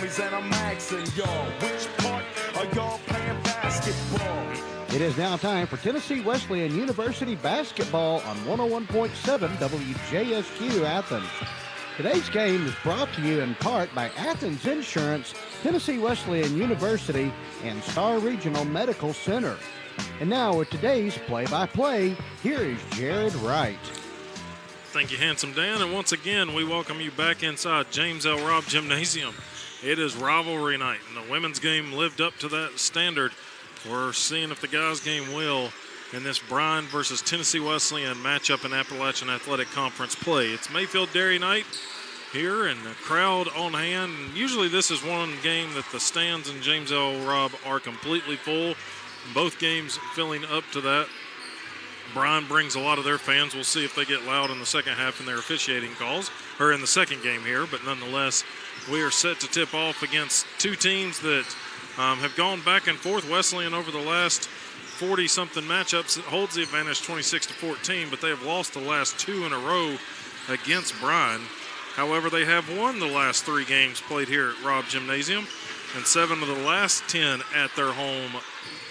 And I'm asking y'all, which part are y'all playing basketball? It is now time for Tennessee Wesleyan University basketball on 101.7 WJSQ Athens. Today's game is brought to you in part by Athens Insurance, Tennessee Wesleyan University, and Star Regional Medical Center. And now with today's play-by-play, here is Jared Wright. Thank you, Handsome Dan. And once again, we welcome you back inside James L. Robb Gymnasium. It is rivalry night, and the women's game lived up to that standard. We're seeing if the guys' game will in this Bryan versus Tennessee Wesleyan matchup in Appalachian Athletic Conference play. It's Mayfield Dairy Night here, and the crowd on hand. And usually this is one game that the stands in James L. Robb are completely full. Both games filling up to that. Bryan brings a lot of their fans. We'll see if they get loud in the second half in their officiating calls, or in the second game here, but nonetheless, we are set to tip off against two teams that have gone back and forth. Wesleyan over the last 40-something matchups holds the advantage 26-14, but they have lost the last two in a row against Bryan. However, they have won the last three games played here at Robb Gymnasium, and 7 of the last 10 at their home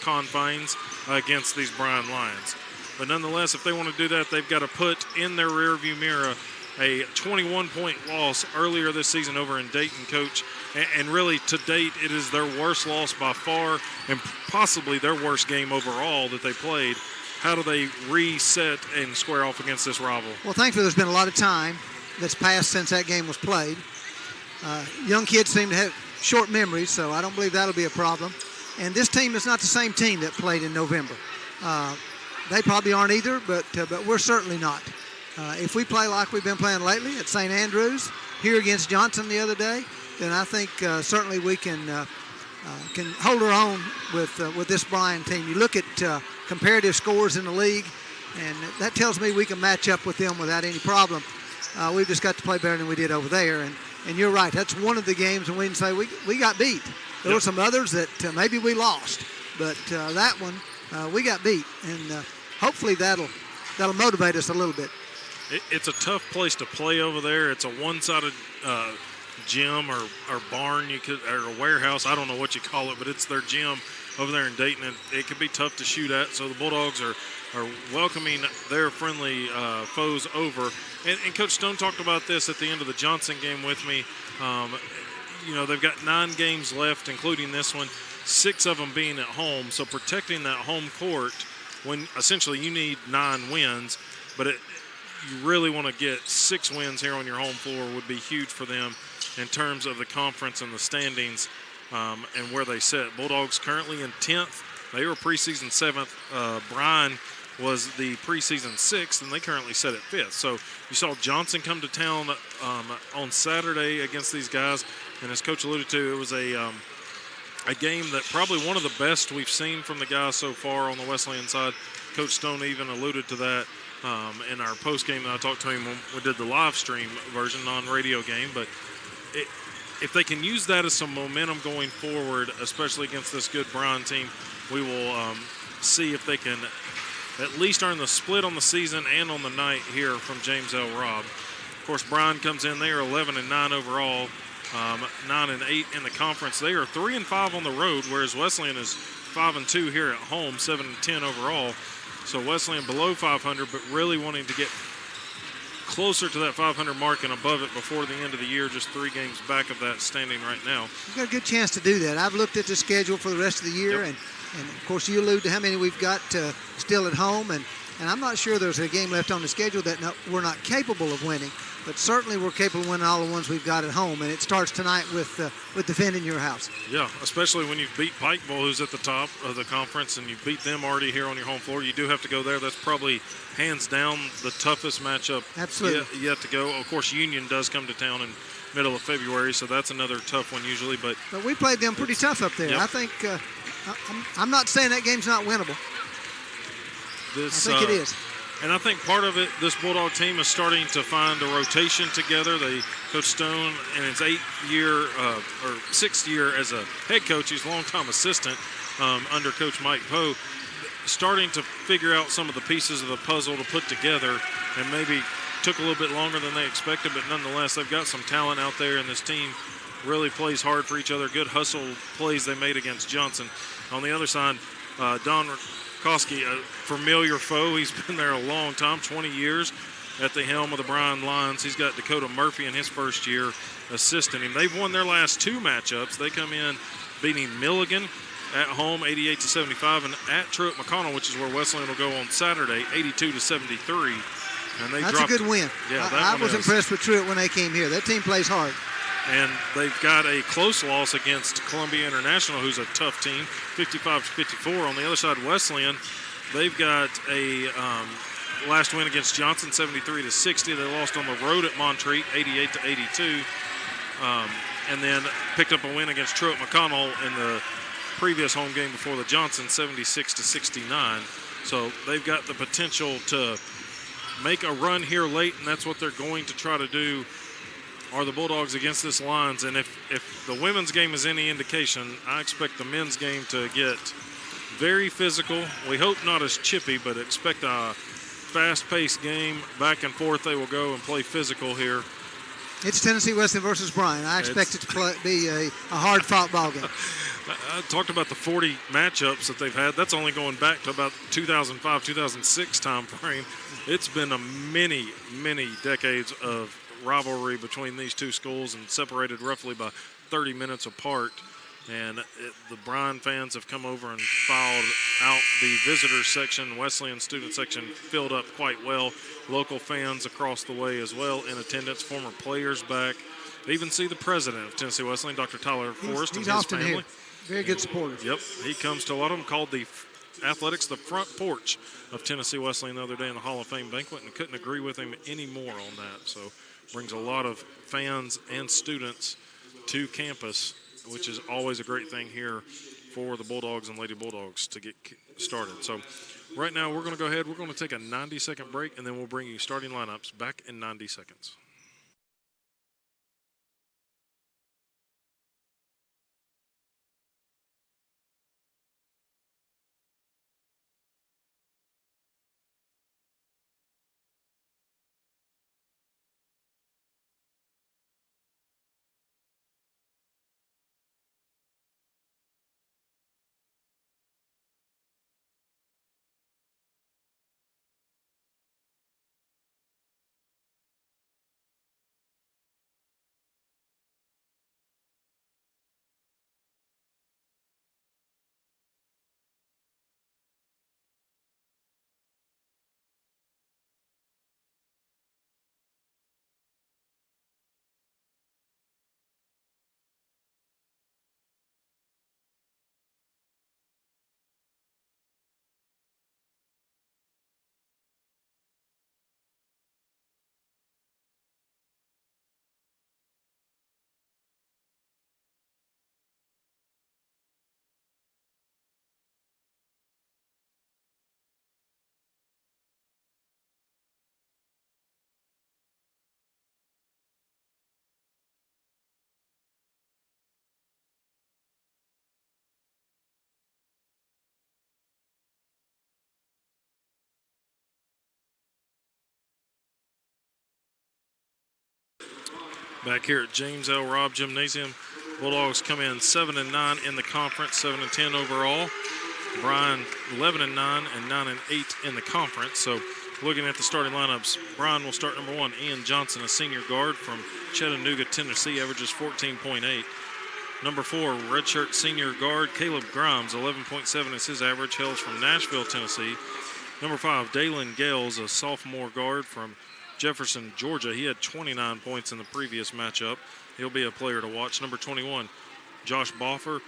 confines against these Bryan Lions. But nonetheless, if they want to do that, they've got to put in their rearview mirror a 21-point loss earlier this season over in Dayton, Coach. And really, to date, it is their worst loss by far and possibly their worst game overall that they played. How do they reset and square off against this rival? Well, thankfully, there's been a lot of time that's passed since that game was played. Young kids seem to have short memories, so I don't believe that'll be a problem. And this team is not the same team that played in November. They probably aren't either, but we're certainly not. If we play like we've been playing lately at St. Andrews, here against Johnson the other day, then I think certainly we can hold our own with this Bryan team. You look at comparative scores in the league, and that tells me we can match up with them without any problem. We've just got to play better than we did over there, and you're right. That's one of the games when we can say we got beat. There were some others that maybe we lost, but that one we got beat, and hopefully that'll motivate us a little bit. It's a tough place to play over there. It's a one-sided gym or barn, or a warehouse. I don't know what you call it, but it's their gym over there in Dayton, and it can be tough to shoot at. So the Bulldogs are welcoming their friendly foes over. And Coach Stone talked about this at the end of the Johnson game with me. They've got 9 games left, including this one, 6 of them being at home. So protecting that home court, when essentially you need 9 wins, but you really want to get 6 wins here on your home floor would be huge for them in terms of the conference and the standings and where they sit. Bulldogs currently in 10th. They were preseason 7th. Bryan was the preseason 6th, and they currently sit at 5th. So you saw Johnson come to town on Saturday against these guys, and as Coach alluded to, it was a game that probably one of the best we've seen from the guys so far on the Wesleyan side. Coach Stone even alluded to that in our post game that I talked to him when we did the live stream version, non-radio game. But if they can use that as some momentum going forward, especially against this good Bryan team, we will see if they can at least earn the split on the season and on the night here from James L. Robb. Of course, Bryan comes in. They are 11-9 overall, 9-8 in the conference. They are 3-5 on the road, whereas Wesleyan is 5-2 here at home, 7-10 overall. So Wesleyan below 500, but really wanting to get closer to that 500 mark and above it before the end of the year, just 3 games back of that standing right now. You've got a good chance to do that. I've looked at the schedule for the rest of the year, and of course you allude to how many we've got still at home, and I'm not sure there's a game left on the schedule that we're not capable of winning, but certainly we're capable of winning all the ones we've got at home, and it starts tonight with defending your house. Yeah, especially when you've beat Pikeville, who's at the top of the conference, and you've beat them already here on your home floor. You do have to go there. That's probably hands down the toughest matchup yet to go. Of course, Union does come to town in middle of February, so that's another tough one usually. But we played them pretty tough up there. Yep. I think I'm not saying that game's not winnable. I think it is. And I think part of it, this Bulldog team is starting to find a rotation together. Coach Stone, in his 6th year as a head coach, he's a long-time assistant under Coach Mike Poe, starting to figure out some of the pieces of the puzzle to put together, and maybe took a little bit longer than they expected, but nonetheless, they've got some talent out there in this team really plays hard for each other. Good hustle plays they made against Johnson. On the other side, Don Koski, a familiar foe. He's been there a long time, 20 years at the helm of the Bryan Lions. He's got Dakota Murphy in his first year assisting him. They've won their last 2 matchups. They come in beating Milligan at home 88-75, and at Truett McConnell, which is where Wesleyan will go on Saturday, 82-73. And they That's a good win. Yeah, I was impressed with Truett when they came here. That team plays hard. And they've got a close loss against Columbia International, who's a tough team, 55-54. On the other side, Wesleyan, they've got a last win against Johnson, 73-60. They lost on the road at Montreat, 88-82. And then picked up a win against Truett McConnell in the previous home game before the Johnson, 76-69. So they've got the potential to make a run here late, and that's what they're going to try to do. Are the Bulldogs against this Lions? And if the women's game is any indication, I expect the men's game to get very physical. We hope not as chippy, but expect a fast-paced game. Back and forth they will go and play physical here. It's Tennessee Wesleyan versus Bryan. I expect it to be a hard-fought ball game. I talked about the 40 matchups that they've had. That's only going back to about 2005, 2006 time frame. It's been a many decades of rivalry between these two schools and separated roughly by 30 minutes apart. And the Bryan fans have come over and filed out the visitors section. Wesleyan student section filled up quite well. Local fans across the way as well in attendance. Former players back. They even see the president of Tennessee Wesleyan, Dr. Tyler Forrest, and his family. Here. Very good supporter. Yep, he comes to a lot of them. Called the athletics the front porch of Tennessee Wesleyan the other day in the Hall of Fame banquet, and couldn't agree with him any more on that. So brings a lot of fans and students to campus, which is always a great thing here for the Bulldogs and Lady Bulldogs to get started. So right now we're going to go ahead. We're going to take a 90-second break, and then we'll bring you starting lineups back in 90 seconds. Back here at James L. Robb Gymnasium, Bulldogs come in 7-9 in the conference, 7-10 overall. Bryan 11-9 and 9-8 in the conference. So looking at the starting lineups, Bryan will start number 1, Ian Johnson, a senior guard from Chattanooga, Tennessee, averages 14.8. Number 4, redshirt senior guard Caleb Grimes, 11.7 is his average, hails from Nashville, Tennessee. Number 5, Dalen Gales, a sophomore guard from Jefferson, Georgia. He had 29 points in the previous matchup. He'll be a player to watch. Number 21, Josh Boffer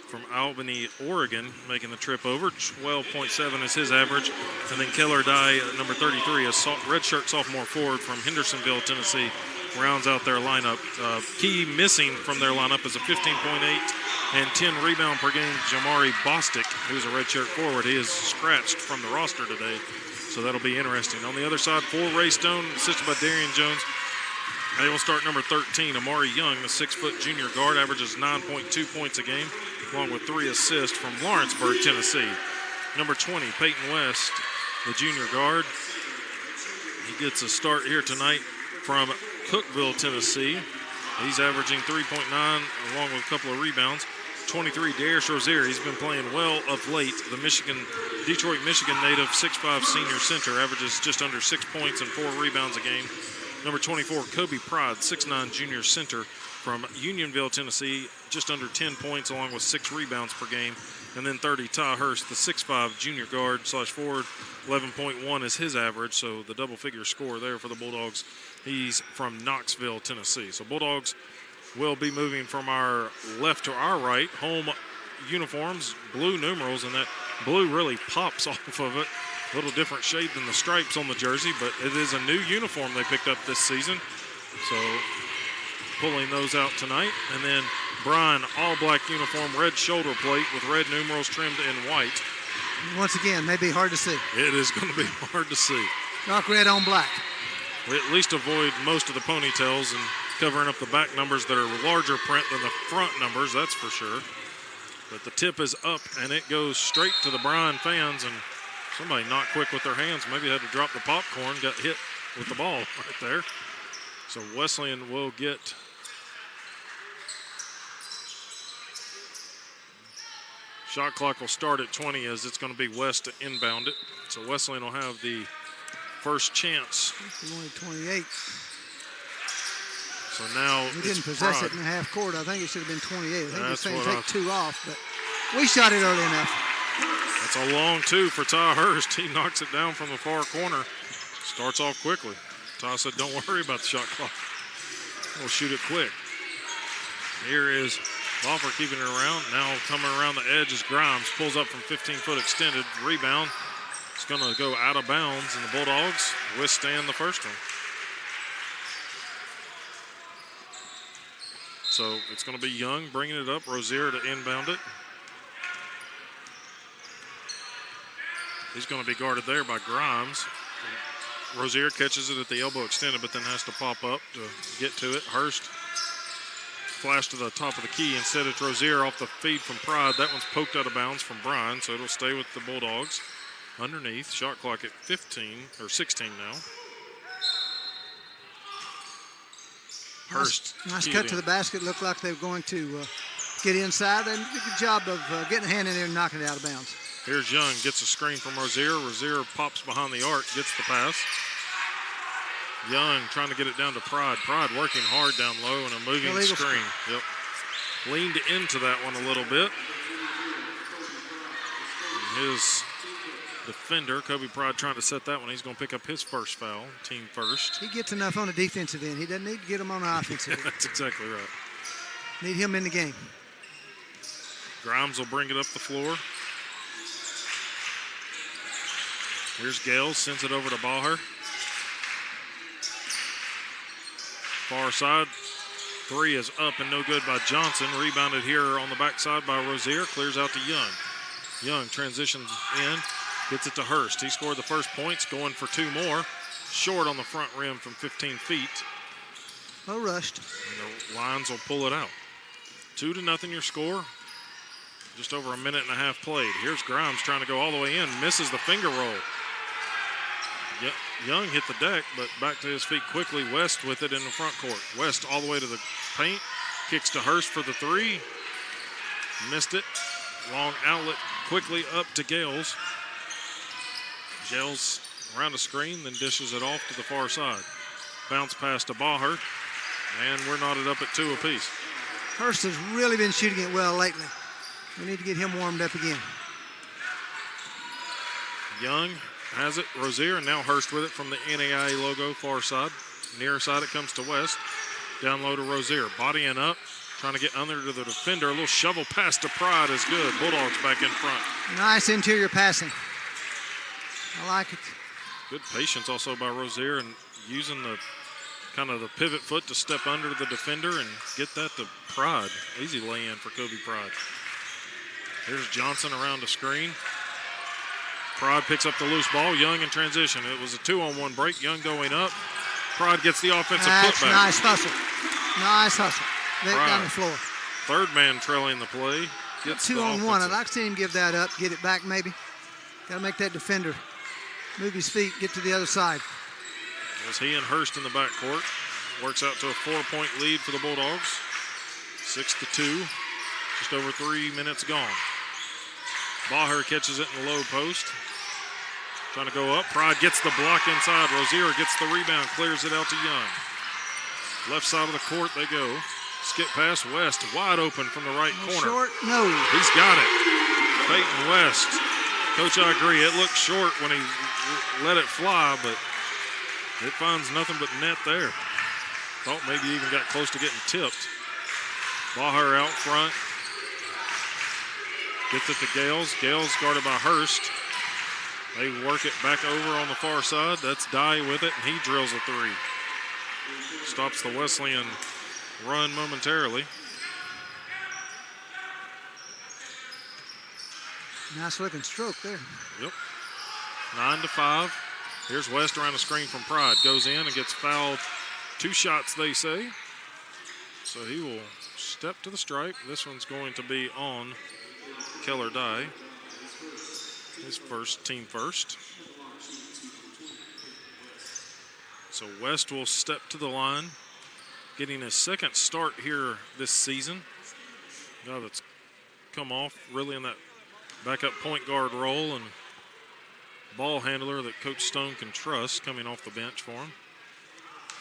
from Albany, Oregon, making the trip over. 12.7 is his average. And then Keller Dye, number 33, a redshirt sophomore forward from Hendersonville, Tennessee, rounds out their lineup. Key missing from their lineup is a 15.8 and 10 rebound per game Jamari Bostic, who's a redshirt forward. He is scratched from the roster today, so that'll be interesting. On the other side, for Ray Stone, assisted by Darian Jones, they will start number 13, Amari Young, the 6-foot junior guard, averages 9.2 points a game, along with 3 assists from Lawrenceburg, Tennessee. Number 20, Peyton West, the junior guard. He gets a start here tonight from Cookeville, Tennessee. He's averaging 3.9 along with a couple of rebounds. 23, Darius Rozier. He's been playing well of late. The Detroit, Michigan native 6'5" senior center averages just under 6 points and 4 rebounds a game. Number 24, Kobe Pride, 6'9" junior center from Unionville, Tennessee, just under 10 points along with 6 rebounds per game. And then 30, Ty Hurst, the 6'5" junior guard / forward, 11.1 is his average, so the double-figure score there for the Bulldogs. He's from Knoxville, Tennessee. So Bulldogs will be moving from our left to our right. Home uniforms, blue numerals, and that blue really pops off of it. A little different shade than the stripes on the jersey, but it is a new uniform they picked up this season. So pulling those out tonight. And then Bryan, all-black uniform, red shoulder plate with red numerals trimmed in white. Once again, may be hard to see. It is going to be hard to see. Dark red on black. We at least avoid most of the ponytails and covering up the back numbers that are larger print than the front numbers, that's for sure. But the tip is up, and it goes straight to the Bryan fans, and somebody not quick with their hands. Maybe had to drop the popcorn, got hit with the ball right there. So Wesleyan will get shot clock will start at 20 as it's going to be West to inbound it. So Wesleyan will have the first chance. Only 28. So now we didn't possess it in the half court. I think it should have been 28. I think that's they're saying take 2 off, but we shot it early enough. That's a long 2 for Ty Hurst. He knocks it down from the far corner. Starts off quickly. Ty said, don't worry about the shot clock. We'll shoot it quick. Here is Boffer keeping it around. Now coming around the edge is Grimes. Pulls up from 15-foot extended. Rebound. It's going to go out of bounds, and the Bulldogs withstand the first one. So it's going to be Young bringing it up. Rozier to inbound it. He's going to be guarded there by Grimes. Rozier catches it at the elbow extended, but then has to pop up to get to it. Hurst flash to the top of the key. Instead, it's Rozier off the feed from Pride. That one's poked out of bounds from Bryan, so it'll stay with the Bulldogs. Underneath, shot clock at 15, or 16 now. Hurst. Nice cut to the basket. Looked like they were going to get inside, and did a good job of getting a hand in there and knocking it out of bounds. Here's Young, gets a screen from Rozier. Rozier pops behind the arc, gets the pass. Young trying to get it down to Pride. Pride working hard down low and a moving screen. Yep. Leaned into that one a little bit. And his defender, Kobe Pride, trying to set that one. He's going to pick up his first foul, team first. He gets enough on the defensive end. He doesn't need to get him on the offensive end. That's exactly right. Need him in the game. Grimes will bring it up the floor. Here's Gales, sends it over to Baher. Far side, 3 is up and no good by Johnson. Rebounded here on the backside by Rozier, clears out to Young. Young transitions in, gets it to Hurst. He scored the first points, going for 2 more. Short on the front rim from 15 feet. Well rushed. And the Lions will pull it out. 2-0 your score. Just over a minute and a half played. Here's Grimes trying to go all the way in, misses the finger roll. Young hit the deck, but back to his feet quickly. West with it in the front court. West all the way to the paint. Kicks to Hurst for the 3. Missed it. Long outlet quickly up to Gales. Gales around the screen, then dishes it off to the far side. Bounce pass to Baher, and we're knotted up at 2 apiece. Hurst has really been shooting it well lately. We need to get him warmed up again. Young has it. Rozier, and now Hurst with it from the NAIA logo, far side. Near side, it comes to West. Down low to Rozier. Bodying up, trying to get under to the defender. A little shovel pass to Pride is good. Bulldogs back in front. Nice interior passing. I like it. Good patience also by Rozier and using the kind of the pivot foot to step under the defender and get that to Pride. Easy lay-in for Kobe Pride. Here's Johnson around the screen. Pride picks up the loose ball. Young in transition. It was a 2-on-1 break. Young going up. Pride gets the offensive putback. Nice hustle. Nice hustle. Pride, down the floor. Third man trailing the play. Gets 2-on-1. I'd like to see him give that up, get it back maybe. Got to make that defender move his feet, get to the other side. Was he and Hurst in the backcourt. works out to a 4-point lead for the Bulldogs. 6-2. Just over 3 minutes gone. Baher catches it in the low post. Trying to go up. Pride gets the block inside. Rozier gets the rebound, clears it out to Young. Left side of the court they go. Skip pass. West wide open from the right corner. Short, no. He's got it. Peyton West. Coach, I agree. It looked short when he let it fly, but it finds nothing but net there. Thought maybe even got close to getting tipped. Baher out front. Gets it to Gales. Gales guarded by Hurst. They work it back over on the far side. That's Dye with it, and he drills a three. Stops the Wesleyan run momentarily. Nice looking stroke there. Yep. 9-5. Here's West around the screen from Pride. Goes in and gets fouled. 2 shots, they say. So he will step to the stripe. This one's going to be on Keller Dye. His team first. So West will step to the line, getting his second start here this season. Guy that's come off really in that backup point guard role and ball handler that Coach Stone can trust coming off the bench for him.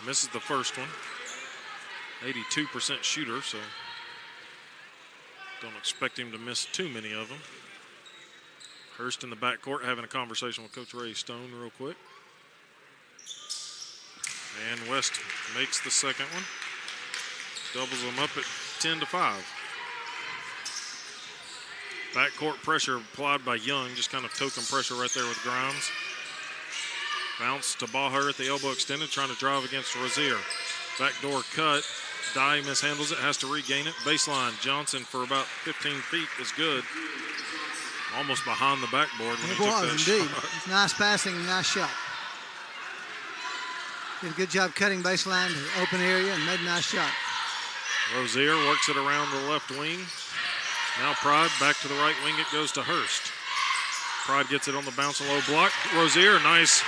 Misses the first one. 82% shooter, so don't expect him to miss too many of them. Hurst in the backcourt having a conversation with Coach Ray Stone real quick. And West makes the second one. Doubles them up at 10-5. Backcourt pressure applied by Young, just kind of token pressure right there with Grimes. Bounce to Baher at the elbow extended, trying to drive against Rozier. Backdoor cut. Dye mishandles it, has to regain it. Baseline, Johnson for about 15 feet is good. Almost behind the backboard when he took that indeed. shot. It's nice passing, nice shot. Did a good job cutting baseline to the open area and made a nice shot. Rozier works it around the left wing. Now Pride back to the right wing. It goes to Hurst. Pride gets it on the bounce and low block. Rozier, nice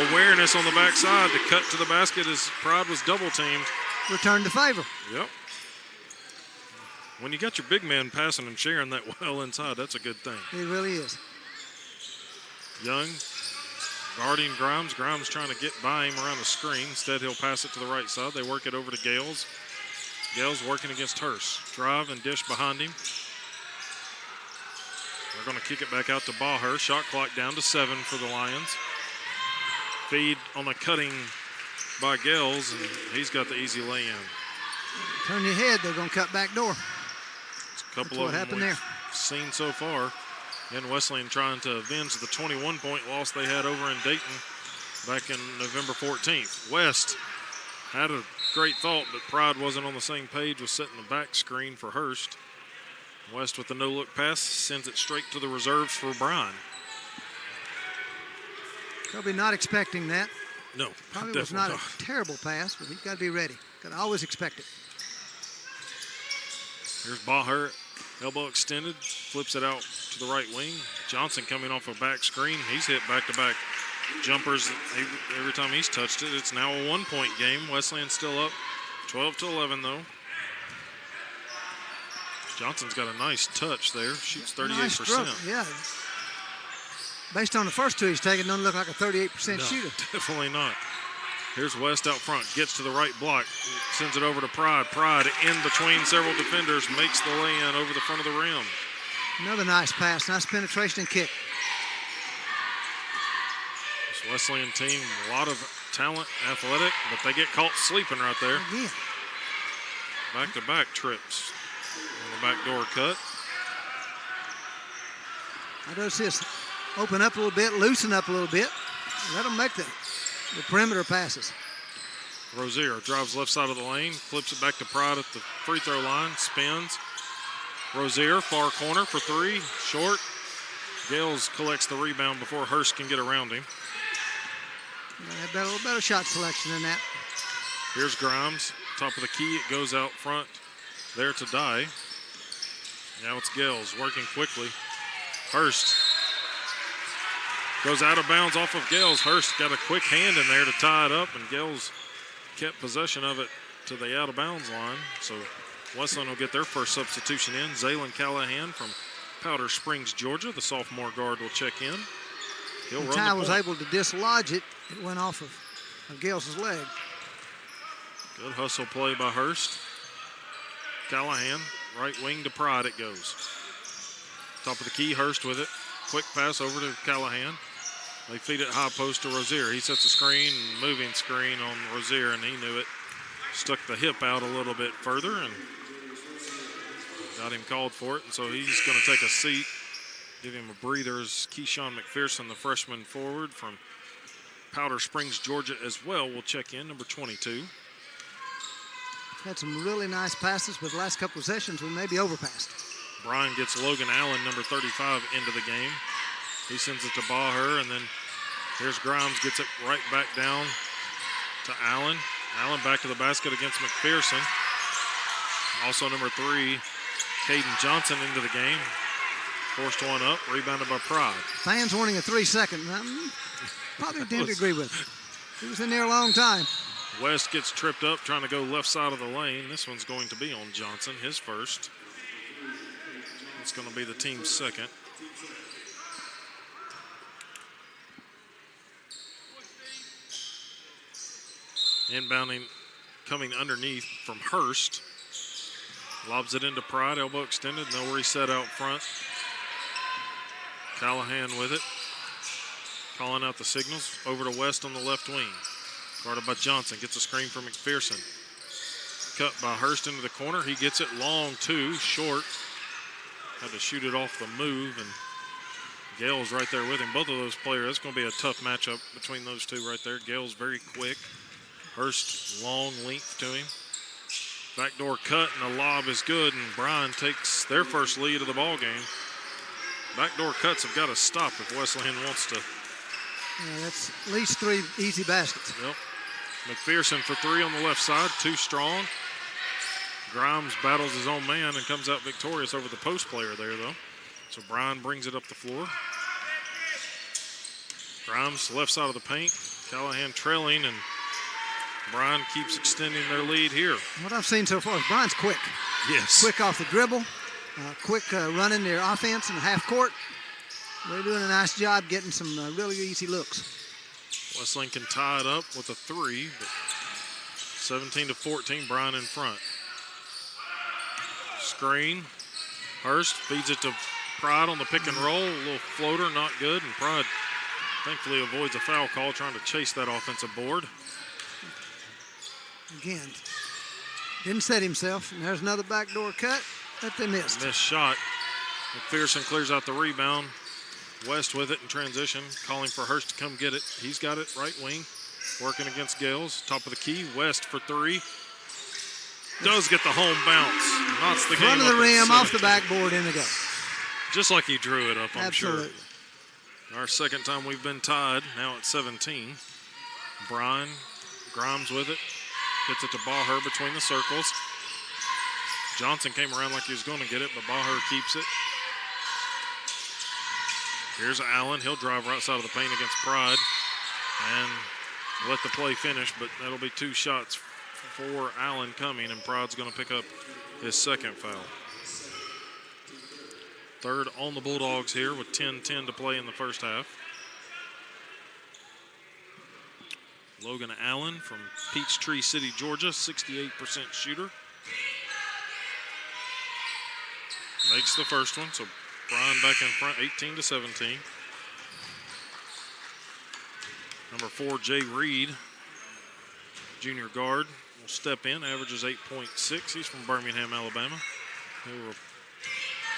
awareness on the backside to cut to the basket as Pride was double teamed. Return to favor. Yep. When you got your big man passing and sharing that well inside, that's a good thing. It really is. Young guarding Grimes. Grimes trying to get by him around the screen. Instead, he'll pass it to the right side. They work it over to Gales. Gales working against Hurst. Drive and dish behind him. They're going to kick it back out to Baher. Shot clock down to 7 for the Lions. Feed on the cutting by Gales, and he's got the easy lay-in. Turn your head, they're going to cut back door. A couple That's of what them happened we've there. seen so far. And Wesleyan trying to avenge the 21-point loss they had over in Dayton back in November 14th. West had a great thought, but Pride wasn't on the same page, was setting the back screen for Hurst. West with the no-look pass sends it straight to the reserves for Bryan. Probably not expecting that. No, Probably was not a terrible pass, but he's got to be ready. Got to always expect it. Here's Baher, elbow extended, flips it out to the right wing. Johnson coming off a back screen. He's hit back-to-back jumpers every time he's touched it. It's now a 1-point game. Wesleyan still up 12-11 though. Johnson's got a nice touch there. Shoots 38%. Nice stroke, yeah. Based on the first two he's taken, doesn't look like a 38% shooter. Definitely not. Here's West out front, gets to the right block, sends it over to Pride. Pride in between several defenders, makes the lay-in over the front of the rim. Another nice pass, nice penetration and kick. This Wesleyan team, a lot of talent, athletic, but they get caught sleeping right there. Again. Back-to-back trips on the backdoor cut. I notice this. Open up a little bit, loosen up a little bit. Let them make the perimeter passes. Rozier drives left side of the lane, flips it back to Pride at the free throw line, spins. Rozier, far corner for 3, short. Gales collects the rebound before Hurst can get around him. A little better shot selection than that. Here's Grimes, top of the key. It goes out front there to Dye. Now it's Gales working quickly. Hurst goes out of bounds off of Gales. Hurst got a quick hand in there to tie it up, and Gales kept possession of it to the out-of-bounds line. So Wesleyan will get their first substitution in. Zaylen Callahan from Powder Springs, Georgia. The sophomore guard will check in. He'll run Ty the was point. able to dislodge it. It went off of Gales' leg. Good hustle play by Hurst. Callahan, right wing to Pride it goes. Top of the key, Hurst with it. Quick pass over to Callahan. They feed it high post to Rozier. He sets a screen, moving screen on Rozier, and he knew it. Stuck the hip out a little bit further and got him called for it. And so he's going to take a seat, give him a breather. As Keyshawn McPherson, the freshman forward from Powder Springs, Georgia as well, will check in, number 22. Had some really nice passes, but the last couple of sessions we maybe overpassed. Bryan gets Logan Allen, number 35, into the game. He sends it to Baher, and then here's Grimes, gets it right back down to Allen. Allen back to the basket against McPherson. Also number 3, Caden Johnson into the game. Forced one up, rebounded by Pride. Fans wanting a 3-second. Probably didn't agree with it. He was in there a long time. West gets tripped up trying to go left side of the lane. This one's going to be on Johnson, his first. It's going to be the team's second. Inbounding, coming underneath from Hurst. Lobs it into Pride, elbow extended, no reset out front. Callahan with it. Calling out the signals. Over to West on the left wing. Guarded by Johnson, gets a screen from McPherson. Cut by Hurst into the corner. He gets it long too, short. Had to shoot it off the move, and Gale's right there with him. Both of those players, it's going to be a tough matchup between those two right there. Gale's very quick. Hurst, long length to him. Backdoor cut, and the lob is good, and Bryan takes their first lead of the ball game. Backdoor cuts have got to stop if Wesleyan wants to. Yeah, that's at least 3 easy baskets. Yep. McPherson for 3 on the left side, too strong. Grimes battles his own man and comes out victorious over the post player there, though. So Bryan brings it up the floor. Grimes, left side of the paint. Callahan trailing, and Bryan keeps extending their lead here. What I've seen so far is Bryan's quick. Yes. Quick off the dribble, quick running their offense in the half court. They're doing a nice job getting some really easy looks. Wesleyan can tie it up with a 3, but 17-14, Bryan in front. Screen. Hurst feeds it to Pride on the pick and roll. A little floater, not good, and Pride thankfully avoids a foul call trying to chase that offensive board. Again, didn't set himself, and there's another backdoor cut that they missed. Missed shot. McPherson clears out the rebound. West with it in transition, calling for Hurst to come get it. He's got it, right wing, working against Gales. Top of the key, West for 3. Does get the home bounce. Knocks the game Front of the up at rim, 7. off the backboard, in the go. Just like he drew it up, I'm Absolutely. sure. Our second time we've been tied, now at 17. Bryan, Grimes with it. Gets it to Baher between the circles. Johnson came around like he was going to get it, but Baher keeps it. Here's Allen. He'll drive right side of the paint against Pride and let the play finish, but that'll be 2 shots for Allen coming, and Pride's going to pick up his second foul. Third on the Bulldogs here with 10:10 to play in the first half. Logan Allen from Peachtree City, Georgia, 68% shooter. Makes the first one, so Bryan back in front, 18-17. Number 4, Jay Reed, junior guard, will step in, averages 8.6. He's from Birmingham, Alabama. He will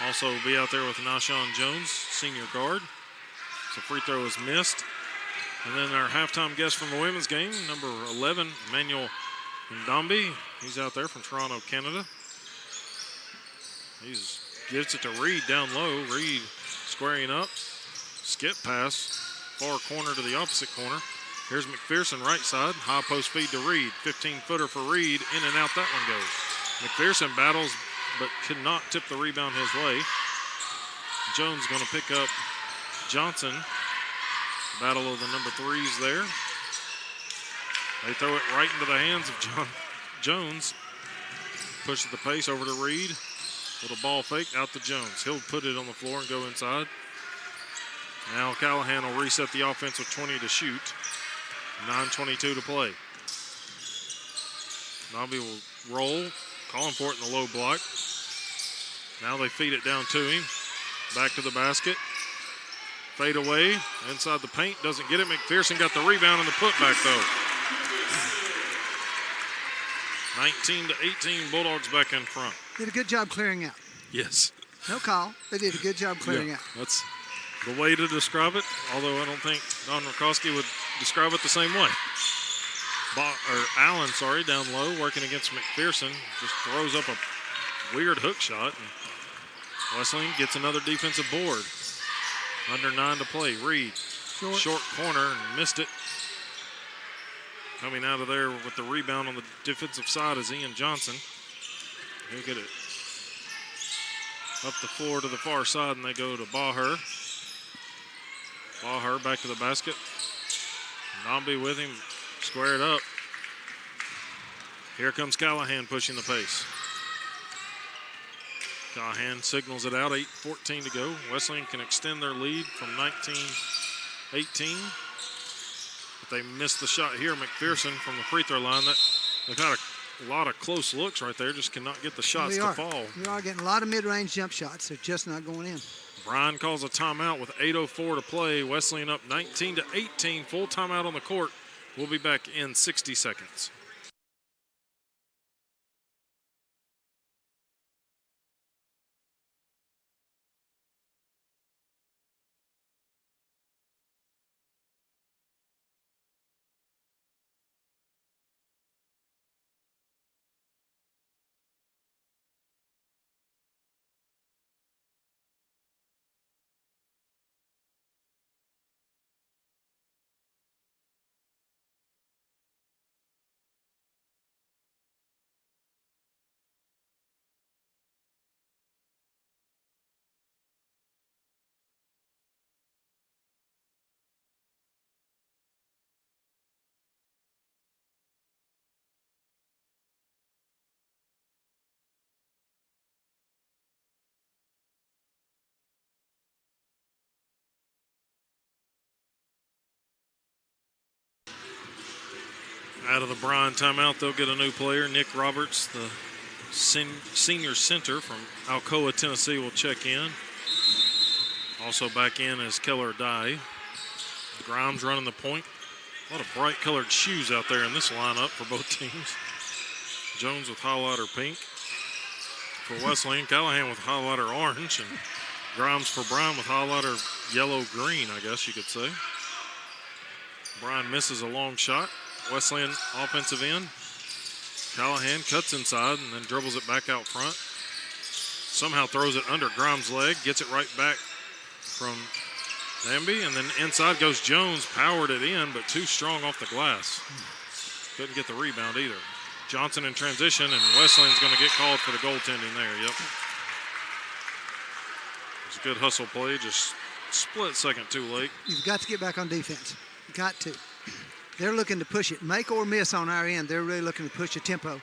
also be out there with Nashawn Jones, senior guard. So free throw is missed. And then our halftime guest from the women's game, number 11, Emmanuel Ndambi. He's out there from Toronto, Canada. He's gets it to Reed down low. Reed squaring up. Skip pass. Far corner to the opposite corner. Here's McPherson right side. High post feed to Reed. 15-footer for Reed. In and out that one goes. McPherson battles but could not tip the rebound his way. Jones going to pick up Johnson. Battle of the number 3s there. They throw it right into the hands of Jones. Pushes the pace over to Reed. Little ball fake out to Jones. He'll put it on the floor and go inside. Now Callahan will reset the offense with 20 to shoot. 9:22 to play. Nobby will roll, calling for it in the low block. Now they feed it down to him. Back to the basket. Fade away. Inside the paint. Doesn't get it. McPherson got the rebound and the putback, though. 19-18. Bulldogs back in front. Did a good job clearing out. Yes. No call. They did a good job clearing out. That's the way to describe it, although I don't think Don Rakowski would describe it the same way. Allen, down low, working against McPherson. Just throws up a weird hook shot. And Wesleyan gets another defensive board. Under 9 to play. Reed, short corner, and missed it. Coming out of there with the rebound on the defensive side is Ian Johnson. He'll get it up the floor to the far side, and they go to Baher. Baher back to the basket. Nobby with him. Square it up. Here comes Callahan pushing the pace. Callahan signals it out. 8:14 to go. Wesleyan can extend their lead from 19-18. But they missed the shot here. McPherson from the free throw line. They've had a lot of close looks right there. Just cannot get the shots to fall. You are getting a lot of mid-range jump shots. They're just not going in. Bryan calls a timeout with 8:04 to play. Wesleyan up 19-18. Full timeout on the court. We'll be back in 60 seconds. Out of the Bryan timeout, they'll get a new player. Nick Roberts, the senior center from Alcoa, Tennessee, will check in. Also back in is Keller Dye. Grimes running the point. A lot of bright colored shoes out there in this lineup for both teams. Jones with highlighter pink. For Wesleyan, Callahan with highlighter orange, and Grimes for Bryan with highlighter yellow-green, I guess you could say. Bryan misses a long shot. Wesleyan offensive end. Callahan cuts inside and then dribbles it back out front. Somehow throws it under Grimes' leg. Gets it right back from Namby. And then inside goes Jones. Powered it in, but too strong off the glass. Couldn't get the rebound either. Johnson in transition, and Wesleyan's going to get called for the goaltending there. Yep. It's a good hustle play. Just split second too late. You've got to get back on defense. Got to. They're looking to push it. Make or miss on our end. They're really looking to push the tempo.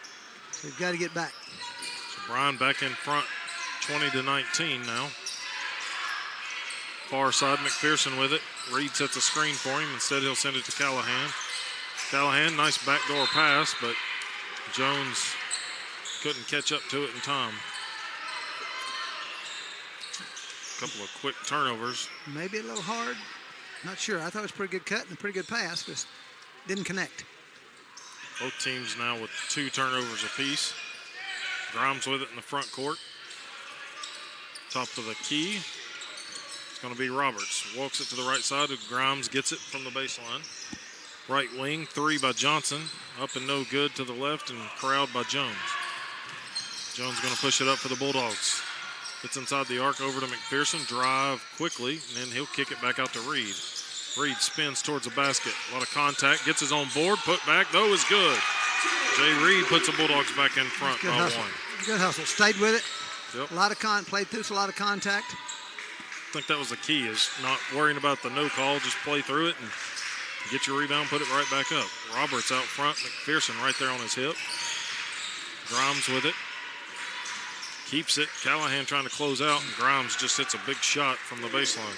So we've got to get back. So Bryan back in front, 20-19 now. Far side, McPherson with it. Reed sets a screen for him. Instead, he'll send it to Callahan. Callahan, nice backdoor pass, but Jones couldn't catch up to it in time. A couple of quick turnovers. Maybe a little hard. Not sure. I thought it was a pretty good cut and a pretty good pass, but didn't connect. Both teams now with 2 turnovers apiece. Grimes with it in the front court. Top of the key. It's going to be Roberts. Walks it to the right side. Grimes gets it from the baseline. Right wing, 3 by Johnson. Up and no good to the left and corralled by Jones. Jones going to push it up for the Bulldogs. Gets inside the arc over to McPherson. Drive quickly, and then he'll kick it back out to Reed. Reed spins towards the basket. A lot of contact. Gets his own board. Put back, though, is good. Jay Reed puts the Bulldogs back in front by 1. Good hustle. Stayed with it. Yep. A lot of played through a lot of contact. I think that was the key, is not worrying about the no call. Just play through it and Get your rebound, put it right back up. Roberts out front, McPherson right there on his hip. Grimes with it. Keeps it. Callahan trying to close out, and Grimes just hits a big shot from the baseline.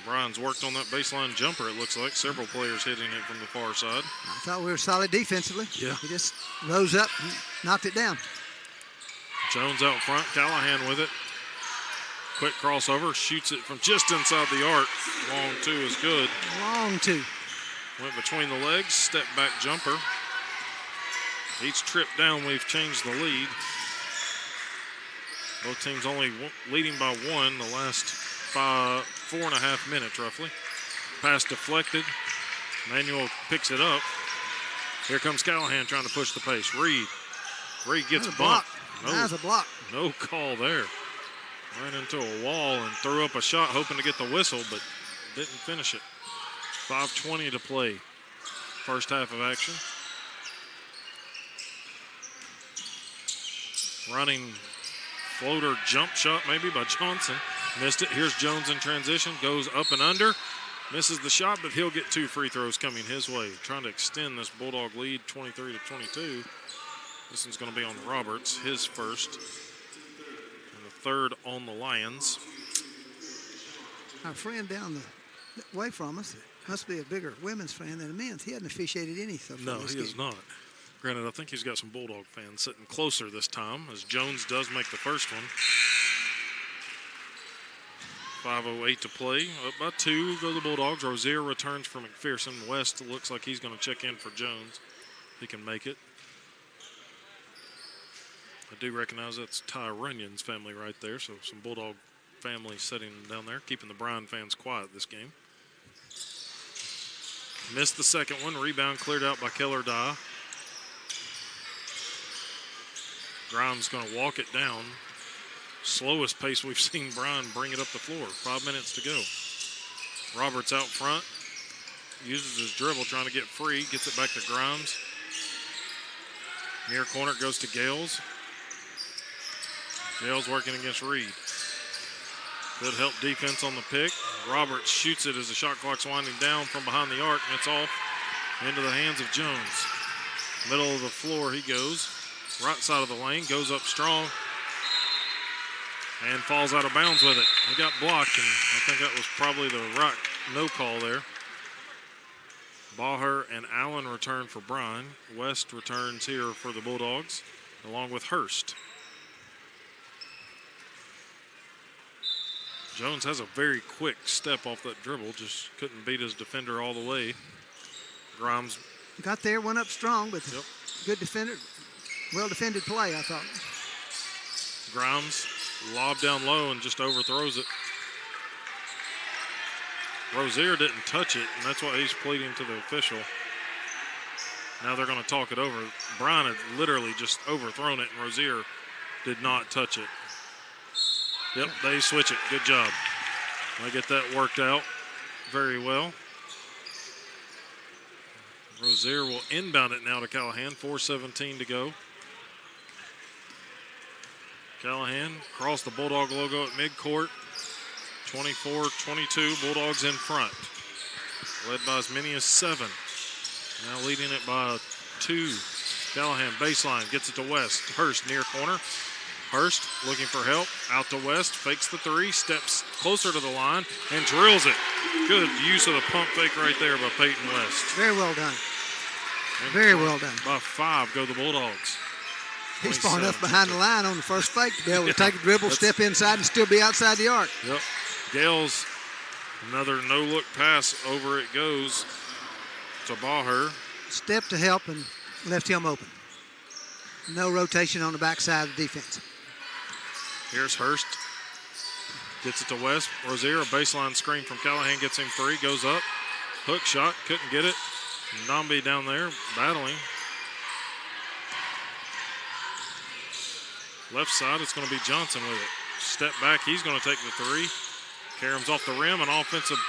Bryan's worked on that baseline jumper, it looks like. Several players hitting it from the far side. I thought we were solid defensively. Yeah. He just rose up and knocked it down. Jones out front. Callahan with it. Quick crossover. Shoots it from just inside the arc. Long two is good. Long two. Went between the legs. Step back jumper. Each trip down, we've changed the lead. Both teams only leading by one the last 4.5 minutes, roughly. Pass deflected. Manuel picks it up. Here comes Callahan trying to push the pace. Reed gets bumped. That's a block. No call there. Ran into a wall and threw up a shot hoping to get the whistle, but didn't finish it. 5:20 to play. First half of action. Running floater jump shot maybe by Johnson. Missed it. Here's Jones in transition. Goes up and under. Misses the shot, but he'll get 2 free throws coming his way. Trying to extend this Bulldog lead 23-22. This one's going to be on Roberts, his first. And the third on the Lions. Our friend down the way from us must be a bigger women's fan than a men's. He hasn't officiated any so far. No, he is not. Granted, I think he's got some Bulldog fans sitting closer this time, as Jones does make the first one. 5:08 to play. Up by 2 go the Bulldogs. Rozier returns for McPherson. West looks like he's going to check in for Jones. He can make it. I do recognize that's Ty Runyon's family right there, so some Bulldog family sitting down there, keeping the Bryan fans quiet this game. Missed the second one. Rebound cleared out by Keller Dye. Grimes going to walk it down. Slowest pace we've seen Bryan bring it up the floor. 5 minutes to go. Roberts out front. Uses his dribble trying to get free. Gets it back to Grimes. Near corner goes to Gales. Gales working against Reed. Good help defense on the pick. Roberts shoots it as the shot clock's winding down from behind the arc, and it's off into the hands of Jones. Middle of the floor he goes. Right side of the lane, goes up strong, and falls out of bounds with it. He got blocked, and I think that was probably the right no call there. Baher and Allen return for Bryan. West returns here for the Bulldogs, along with Hurst. Jones has a very quick step off that dribble, just couldn't beat his defender all the way. Grimes got there, went up strong, but good defender. Well-defended play, I thought. Grimes lob down low and just overthrows it. Rozier didn't touch it, and that's why he's pleading to the official. Now they're going to talk it over. Bryan had literally just overthrown it, and Rozier did not touch it. Yep, they switch it. Good job. They get that worked out very well. Rozier will inbound it now to Callahan. 4:17 to go. Callahan across the Bulldog logo at midcourt. 24-22, Bulldogs in front. Led by as many as 7. Now leading it by 2. Callahan baseline, gets it to West. Hurst near corner. Hurst looking for help. Out to West, fakes the 3, steps closer to the line, and drills it. Good use of the pump fake right there by Peyton West. Very well done. And Very well done. By 5 go the Bulldogs. He's far enough behind the line on the first fake to be able to take a dribble, step inside, and still be outside the arc. Yep. Gales, another no-look pass. Over it goes to Baher. Step to help and left him open. No rotation on the backside of the defense. Here's Hurst. Gets it to West. Rozier, a baseline screen from Callahan, gets him free, goes up. Hook shot, couldn't get it. Nambi down there battling. Left side, it's going to be Johnson with it. Step back, he's going to take the 3. Karam's off the rim, an offensive.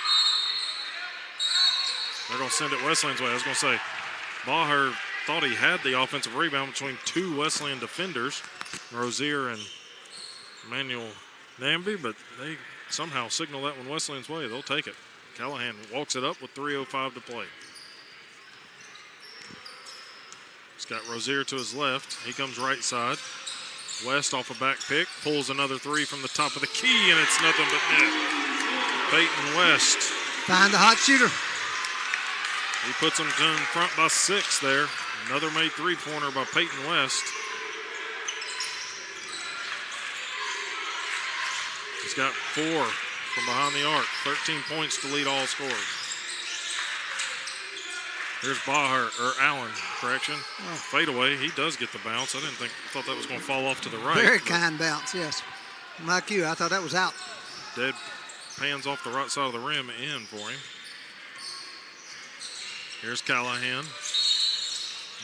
They're going to send it Wesleyan's way. I was going to say, Baher thought he had the offensive rebound between 2 Wesleyan defenders, Rozier and Emmanuel Namby, but they somehow signal that one Wesleyan's way. They'll take it. Callahan walks it up with 3:05 to play. He's got Rozier to his left. He comes right side. West off a back pick, pulls another three from the top of the key, and it's nothing but net. Peyton West. Find the hot shooter. He puts them in front by 6 there. Another made three-pointer by Peyton West. He's got 4 from behind the arc. 13 points to lead all scorers. Here's Allen, correction. Oh. Fade away. He does get the bounce. I thought that was going to fall off to the right. Very kind bounce, yes. Like you, I thought that was out. Dead pans off the right side of the rim in for him. Here's Callahan.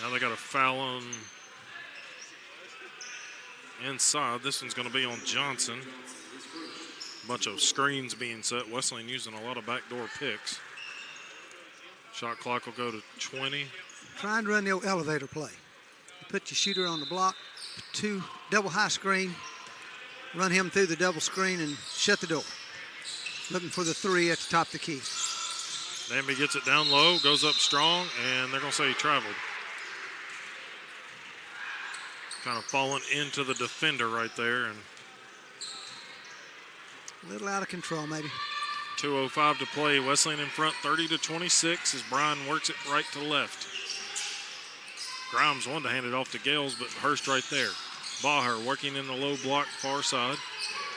Now they got a foul on inside. This one's going to be on Johnson. Bunch of screens being set. Wesleyan using a lot of backdoor picks. Shot clock will go to 20. Trying to run the elevator play. You put your shooter on the block, 2 double high screen, run him through the double screen and shut the door. Looking for the 3 at the top of the key. Danby gets it down low, goes up strong, and they're going to say he traveled. Kind of falling into the defender right there. And a little out of control, maybe. 2:05 to play. Wesleyan in front, 30-26 as Bryan works it right to left. Grimes wanted to hand it off to Gales, but Hurst right there. Baher working in the low block far side.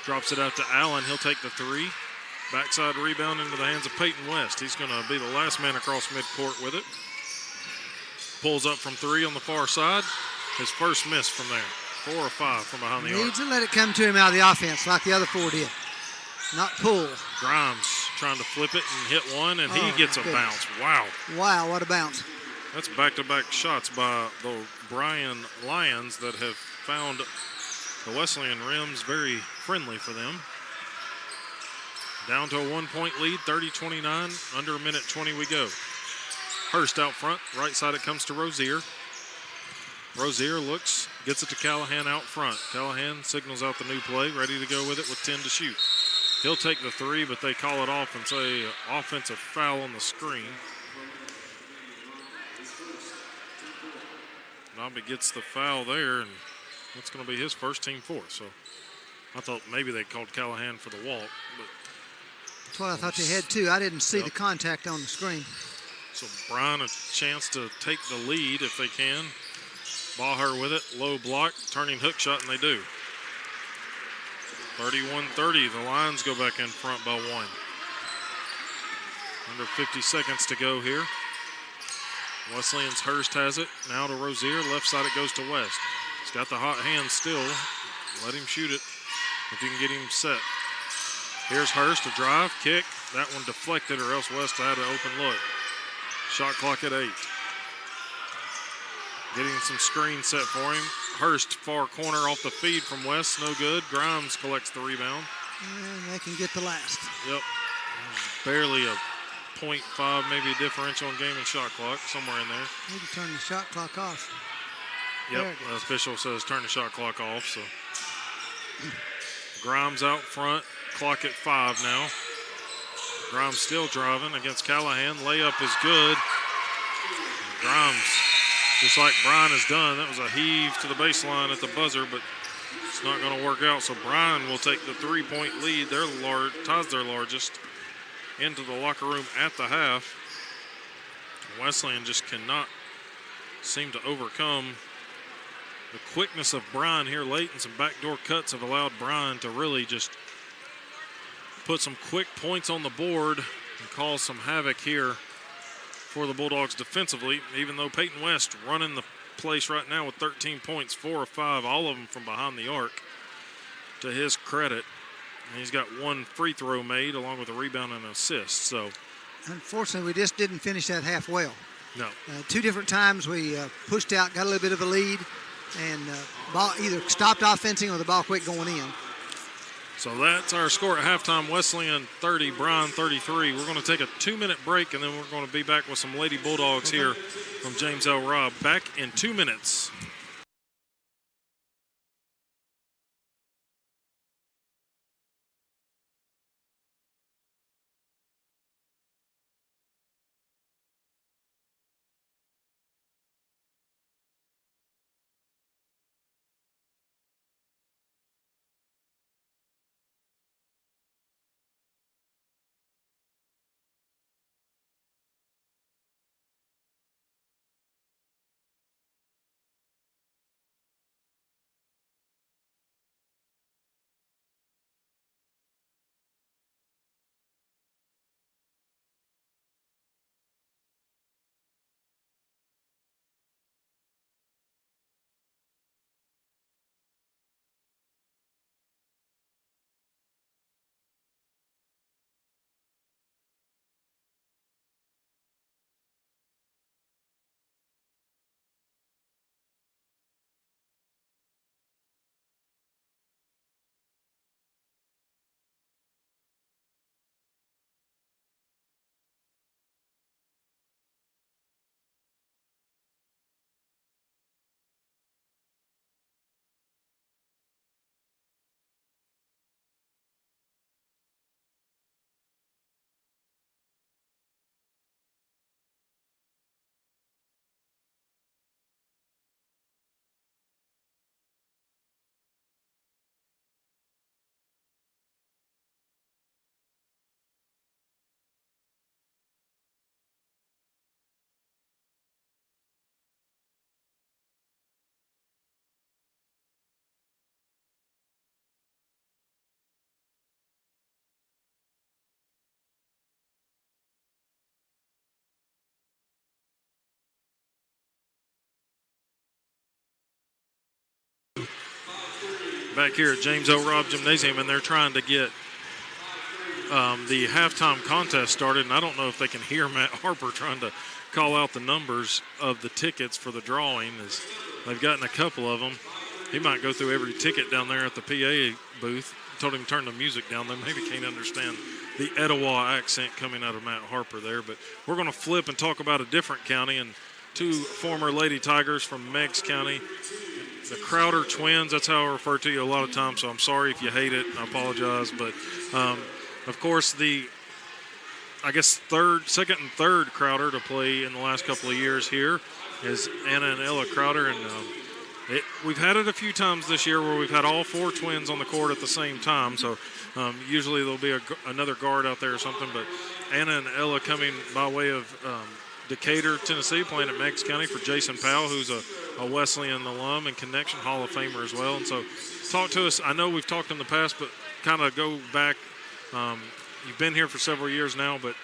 Drops it out to Allen. He'll take the 3. Backside rebound into the hands of Peyton West. He's going to be the last man across midcourt with it. Pulls up from 3 on the far side. His first miss from there. 4 or 5 from behind the arc. Needs to let it come to him out of the offense like the other 4 did. Not pull. Grimes trying to flip it and hit one, and he gets a bounce. Wow. Wow, what a bounce. That's back-to-back shots by the Bryan Lions that have found the Wesleyan rims very friendly for them. Down to a 1-point lead, 30-29. Under a minute 20 we go. Hurst out front. Right side it comes to Rozier. Rozier looks, gets it to Callahan out front. Callahan signals out the new play, ready to go with it with 10 to shoot. He'll take the 3, but they call it off and say offensive foul on the screen. Nobby gets the foul there, and that's going to be his first team fourth. So I thought maybe they called Callahan for the walk. But that's what I thought they had too. I didn't see the contact on the screen. So Bryan a chance to take the lead if they can. Baher with it, low block, turning hook shot, and they do. 31-30, the Lions go back in front by 1. Under 50 seconds to go here. Wesleyan's Hurst has it, now to Rozier, left side it goes to West. He's got the hot hand still, let him shoot it if you can get him set. Here's Hurst, a drive, kick, that one deflected or else West had an open look. Shot clock at 8. Getting some screen set for him. Hurst, far corner off the feed from West, no good. Grimes collects the rebound. And they can get the last. Yep. Barely a 0.5, maybe a differential in game and shot clock, somewhere in there. Need to turn the shot clock off. Yep, the official says turn the shot clock off. So Grimes out front, clock at 5 now. Grimes still driving against Callahan. Layup is good. Grimes, just like Bryan has done, that was a heave to the baseline at the buzzer, but it's not going to work out. So Bryan will take the 3-point lead. Ties their largest into the locker room at the half. Wesleyan just cannot seem to overcome the quickness of Bryan here late, and some backdoor cuts have allowed Bryan to really just put some quick points on the board and cause some havoc here for the Bulldogs defensively, even though Peyton West running the place right now with 13 points, 4 of 5, all of them from behind the arc, to his credit. And he's got 1 free throw made along with a rebound and an assist. So, unfortunately, we just didn't finish that half well. No. 2 different times we pushed out, got a little bit of a lead, and ball either stopped offensing or the ball quit going in. So that's our score at halftime. Wesleyan 30, Bryan 33. We're going to take a 2-minute break, and then we're going to be back with some Lady Bulldogs here from James L. Robb. Back in 2 minutes. back here at James O. Robb Gymnasium, and they're trying to get the halftime contest started. And I don't know if they can hear Matt Harper trying to call out the numbers of the tickets for the drawing. As they've gotten a couple of them. He might go through every ticket down there at the PA booth. Told him to turn the music down. They maybe can't understand the Etowah accent coming out of Matt Harper there. But we're going to flip and talk about a different county and two former Lady Tigers from Meigs County. The Crowder twins, that's how I refer to you a lot of times, so I'm sorry if you hate it. I apologize. But, of course, second and third Crowder to play in the last couple of years here is Anna and Ella Crowder. And we've had it a few times this year where we've had all four twins on the court at the same time. So usually there'll be another guard out there or something. But Anna and Ella coming by way of Decatur, Tennessee, playing at Meigs County for Jason Powell, who's a Wesleyan alum and Connection Hall of Famer as well. And so talk to us. I know we've talked in the past, but kind of go back. You've been here for several years now, but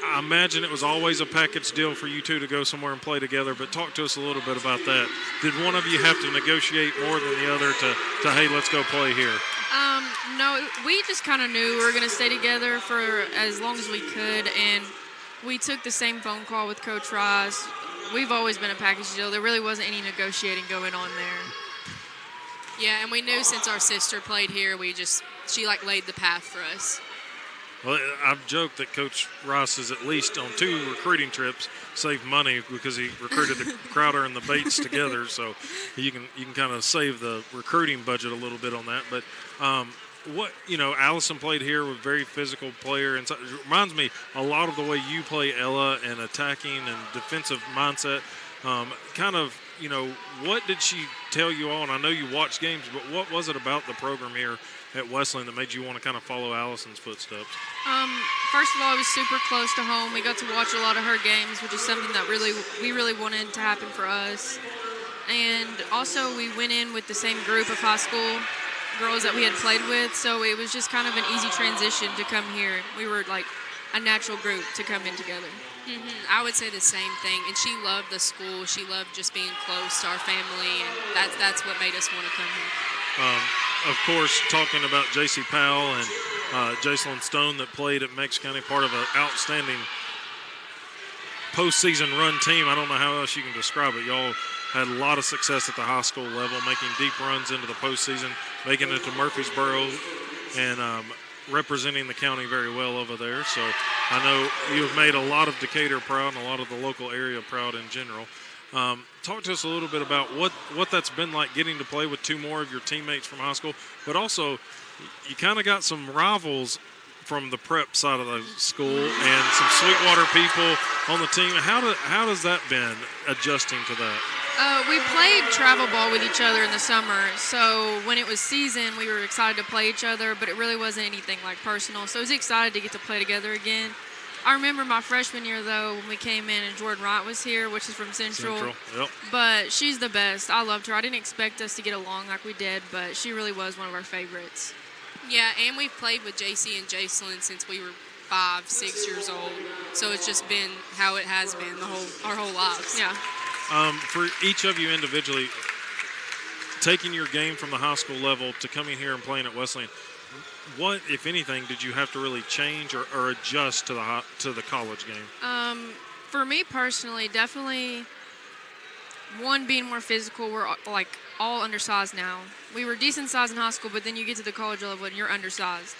I imagine it was always a package deal for you two to go somewhere and play together, but talk to us a little bit about that. Did one of you have to negotiate more than the other to hey, let's go play here? No, we just kind of knew we were going to stay together for as long as we could, and we took the same phone call with Coach Rice. We've always been a package deal. There really wasn't any negotiating going on there. Yeah, and we knew since our sister played here, she laid the path for us. Well, I've joked that Coach Rice is at least on 2 recruiting trips saved money because he recruited the Crowder and the Bates together, so you can kind of save the recruiting budget a little bit on that. But Allison played here with a very physical player, and it reminds me a lot of the way you play, Ella, and attacking and defensive mindset. What did she tell you all? And I know you watched games, but what was it about the program here at Wesleyan that made you want to kind of follow Allison's footsteps? First of all, it was super close to home. We got to watch a lot of her games, which is something that we really wanted to happen for us. And also, we went in with the same group of high school girls that we had played with, so it was just kind of an easy transition to come here. We were like a natural group to come in together. Mm-hmm. I would say the same thing, and she loved the school. She loved just being close to our family, and that's what made us want to come here. Of course, talking about J.C. Powell and Jacelyn Stone that played at Meigs County, part of an outstanding postseason run team. I don't know how else you can describe it. Y'all had a lot of success at the high school level, making deep runs into the postseason, making it to Murfreesboro, and representing the county very well over there. So I know you've made a lot of Decatur proud and a lot of the local area proud in general. Talk to us a little bit about what that's been like getting to play with 2 more of your teammates from high school, but also you kind of got some rivals from the prep side of the school and some Sweetwater people on the team. How has that been adjusting to that? We played travel ball with each other in the summer, so when it was season, we were excited to play each other, but it really wasn't anything like personal, so I was excited to get to play together again. I remember my freshman year, though, when we came in and Jordan Wright was here, which is from Central. Yep. But she's the best. I loved her. I didn't expect us to get along like we did, but she really was one of our favorites. Yeah, and we've played with JC and Jacelyn since we were 5, 6 years old. So it's just been how it has been our whole lives. Yeah. For each of you individually, taking your game from the high school level to coming here and playing at Wesleyan, what, if anything, did you have to really change or adjust to the college game? For me personally, definitely being more physical. We're like all undersized now. We were decent size in high school, but then you get to the college level and you're undersized.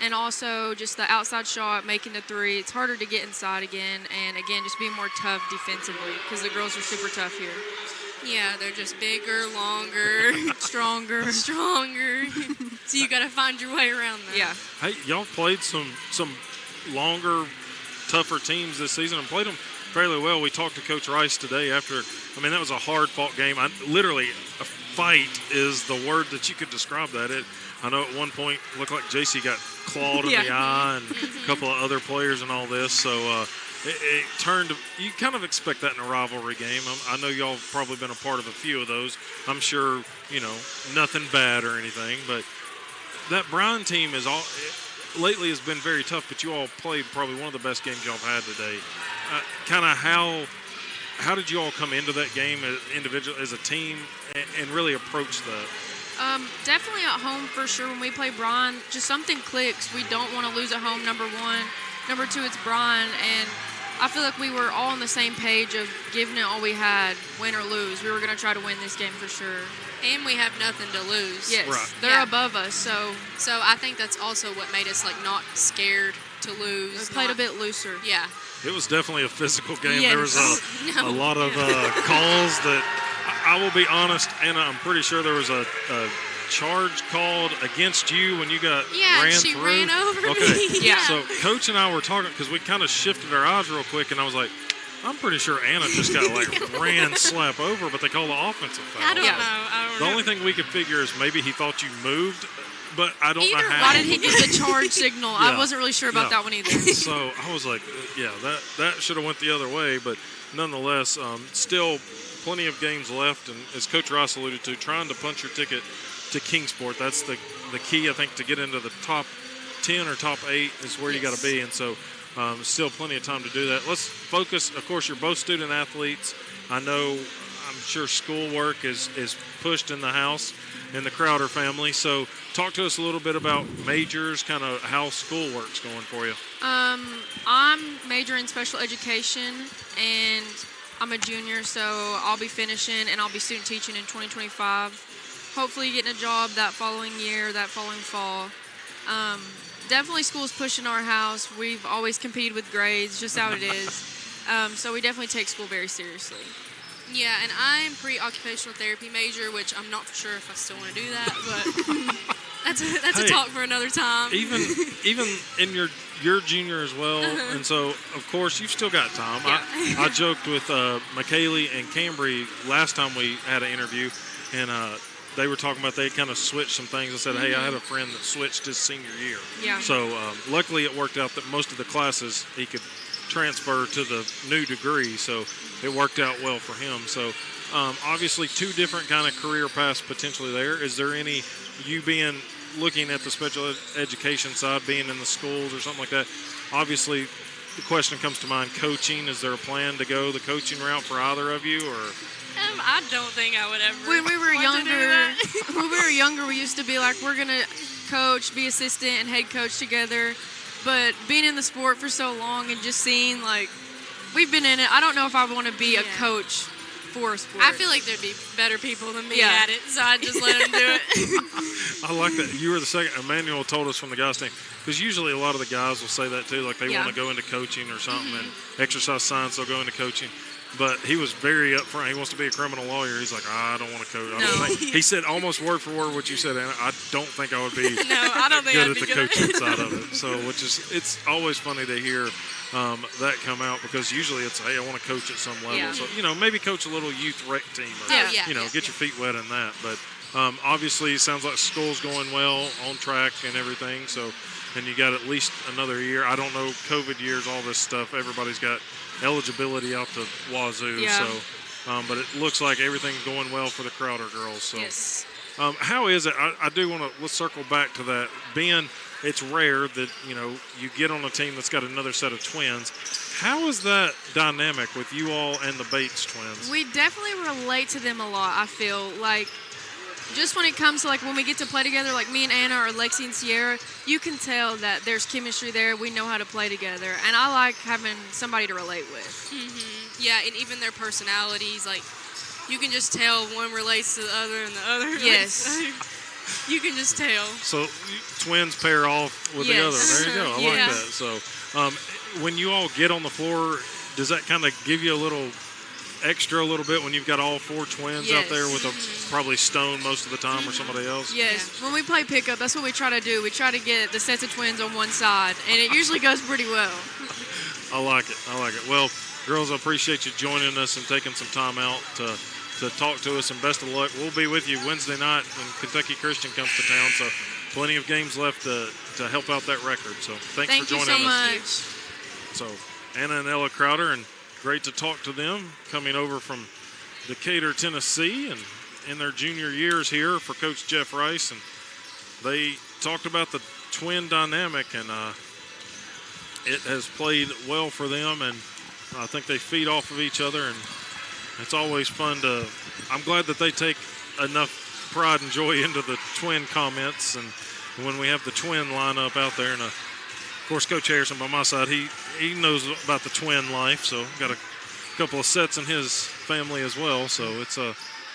And also just the outside shot, making the 3. It's harder to get inside again. And again, just being more tough defensively because the girls are super tough here. Yeah, they're just bigger, longer, stronger. So you got to find your way around that. Yeah. Hey, y'all played some longer, tougher teams this season and played them fairly well. We talked to Coach Rice today after. That was a hard-fought game. Literally, a fight is the word that you could describe that. I know at one point it looked like JC got clawed in the eye and a couple of other players and all this. So it turned – you kind of expect that in a rivalry game. I know y'all have probably been a part of a few of those. I'm sure, nothing bad or anything. But that Bryan team lately has been very tough, but you all played probably one of the best games y'all have had today. Kind of how did you all come into that game as individual, as a team, and really approach that? Definitely at home for sure. When we play Bryan, just something clicks. We don't want to lose at home, number one. Number two, it's Bryan, and I feel like we were all on the same page of giving it all we had, win or lose. We were going to try to win this game for sure. And we have nothing to lose. Yes, Right. they're above us, so I think that's also what made us not scared to we lose. played a bit looser. Yeah. It was definitely a physical game. Yes. There was a lot of calls that I will be honest, Anna, I'm pretty sure there was a charge called against you when you got ran she through. ran over Okay. me. Yeah. So Coach and I were talking because we kind of shifted our eyes real quick, and I was like, I'm pretty sure Anna just got ran slap over, but they called the offensive foul. I don't Yeah. know. I don't The know. only thing we could figure is maybe he thought you moved, but I don't know Either how. Why did he give the charge signal? Yeah. I wasn't really sure about Yeah. that one either. So I was like, yeah, that should have went the other way, but nonetheless, still plenty of games left, and as Coach Ross alluded to, trying to punch your ticket to Kingsport. That's the key, I think, to get into the top 10 or top 8 is where you got to be, and so still plenty of time to do that. Let's focus. Of course, you're both student athletes. I'm sure schoolwork is pushed in the house in the Crowder family. So talk to us a little bit about majors, kind of how schoolwork's going for you. I'm majoring in special education, and I'm a junior, so I'll be finishing, and I'll be student teaching in 2025. Hopefully getting a job that following year, that following fall. Definitely school's pushing our house. We've always competed with grades, just how it is. So we definitely take school very seriously. Yeah, and I'm pre-occupational therapy major, which I'm not for sure if I still want to do that, but that's Hey, a talk for another time. Even in your junior as well, and so of course you've still got time. Yeah. I joked with McKaylee and Cambry last time we had an interview, and they were talking about they kind of switched some things. I said, hey, I had a friend that switched his senior year. Yeah. So luckily it worked out that most of the classes he could transfer to the new degree, so it worked out well for him. So obviously 2 different kind of career paths potentially there. Is there any, you being looking at the special education side, being in the schools or something like that, obviously the question comes to mind, coaching. Is there a plan to go the coaching route for either of you, or? I don't think I would ever. When we were want to do younger, that. when we were younger, we used to be like, we're gonna coach, be assistant, and head coach together. But being in the sport for so long and just seeing we've been in it. I don't know if I want to be a coach for a sport. I feel like there'd be better people than me Yeah. at it, so I'd just let them do it. I like that. You were the second. Emmanuel told us from the guys' team, because usually a lot of the guys will say that too, like they Yeah. want to go into coaching or something, and exercise science, they'll go into coaching. But he was very upfront. He wants to be a criminal lawyer. He's like, I don't want to coach. I don't No. think. He said almost word for word what you said, Anna. I don't think I would be No, I don't think good I'd at be the good at coaching it. side of it. So, it's always funny to hear that come out, because usually it's, hey, I want to coach at some level. Yeah. So, maybe coach a little youth rec team or, Yeah. get your feet wet in that. But obviously, it sounds like school's going well, on track and everything. So, and you got at least another year. I don't know, COVID years, all this stuff. Everybody's got eligibility out the wazoo. Yeah. So, but it looks like everything's going well for the Crowder girls. So, Yes. how is it? I do want to, let's circle back to that. Ben, it's rare that, you get on a team that's got another set of twins. How is that dynamic with you all and the Bates twins? We definitely relate to them a lot, I feel. Just when it comes to, when we get to play together, like me and Anna or Lexi and Sierra, you can tell that there's chemistry there. We know how to play together. And I like having somebody to relate with. Yeah, and even their personalities, you can just tell one relates to the other and the other. Yes. You can just tell. So twins pair off with the other. Yes. There you go. I Yeah. like that. So when you all get on the floor, does that kind of give you a little bit when you've got all 4 twins out there with probably Stone most of the time or somebody else? Yes. When we play pickup, that's what we try to do. We try to get the sets of twins on one side, and it usually goes pretty well. I like it. Well, girls, I appreciate you joining us and taking some time out to talk to us, and best of luck. We'll be with you Wednesday night when Kentucky Christian comes to town, so plenty of games left to help out that record. So thanks Thank for you joining so us. much. So Anna and Ella Crowder, and great to talk to them coming over from Decatur, Tennessee, and in their junior years here for Coach Jeff Rice. And they talked about the twin dynamic, and it has played well for them, and I think they feed off of each other, and it's always fun I'm glad that they take enough pride and joy into the twin comments, and when we have the twin lineup out there, and of course Coach Harrison by my side, he knows about the twin life, so got a couple of sets in his family as well. So it's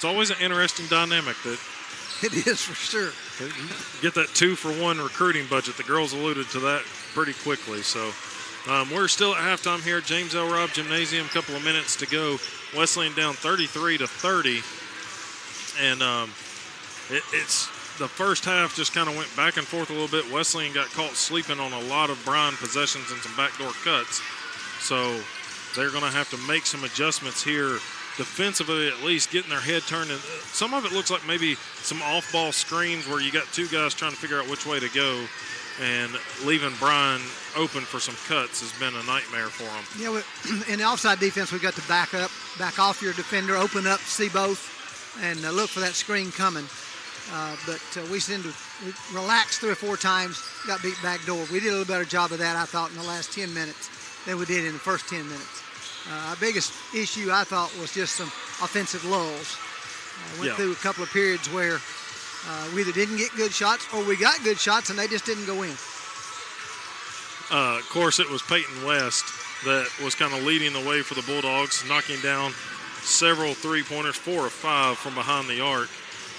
always an interesting dynamic that It is for sure. get that 2-for-1 recruiting budget. The girls alluded to that pretty quickly. So we're still at halftime here at James L. Robb Gymnasium. A couple of minutes to go. Wesleyan down 33-30, and it's the first half just kind of went back and forth a little bit. Wesleyan got caught sleeping on a lot of Bryan possessions and some backdoor cuts, so they're going to have to make some adjustments here defensively, at least getting their head turned. And some of it looks like maybe some off-ball screens where you got two guys trying to figure out which way to go, and leaving Bryan open for some cuts has been a nightmare for them. Yeah, in the offside defense, we got to back off your defender, open up, see both, and look for that screen coming. But we seemed to relax 3 or 4 times, got beat back door. We did a little better job of that, I thought, in the last 10 minutes than we did in the first 10 minutes. Our biggest issue, I thought, was just some offensive lulls. Went through a couple of periods where we either didn't get good shots or we got good shots and they just didn't go in. Of course, it was Peyton West that was kind of leading the way for the Bulldogs, knocking down several three-pointers, 4 of 5 from behind the arc,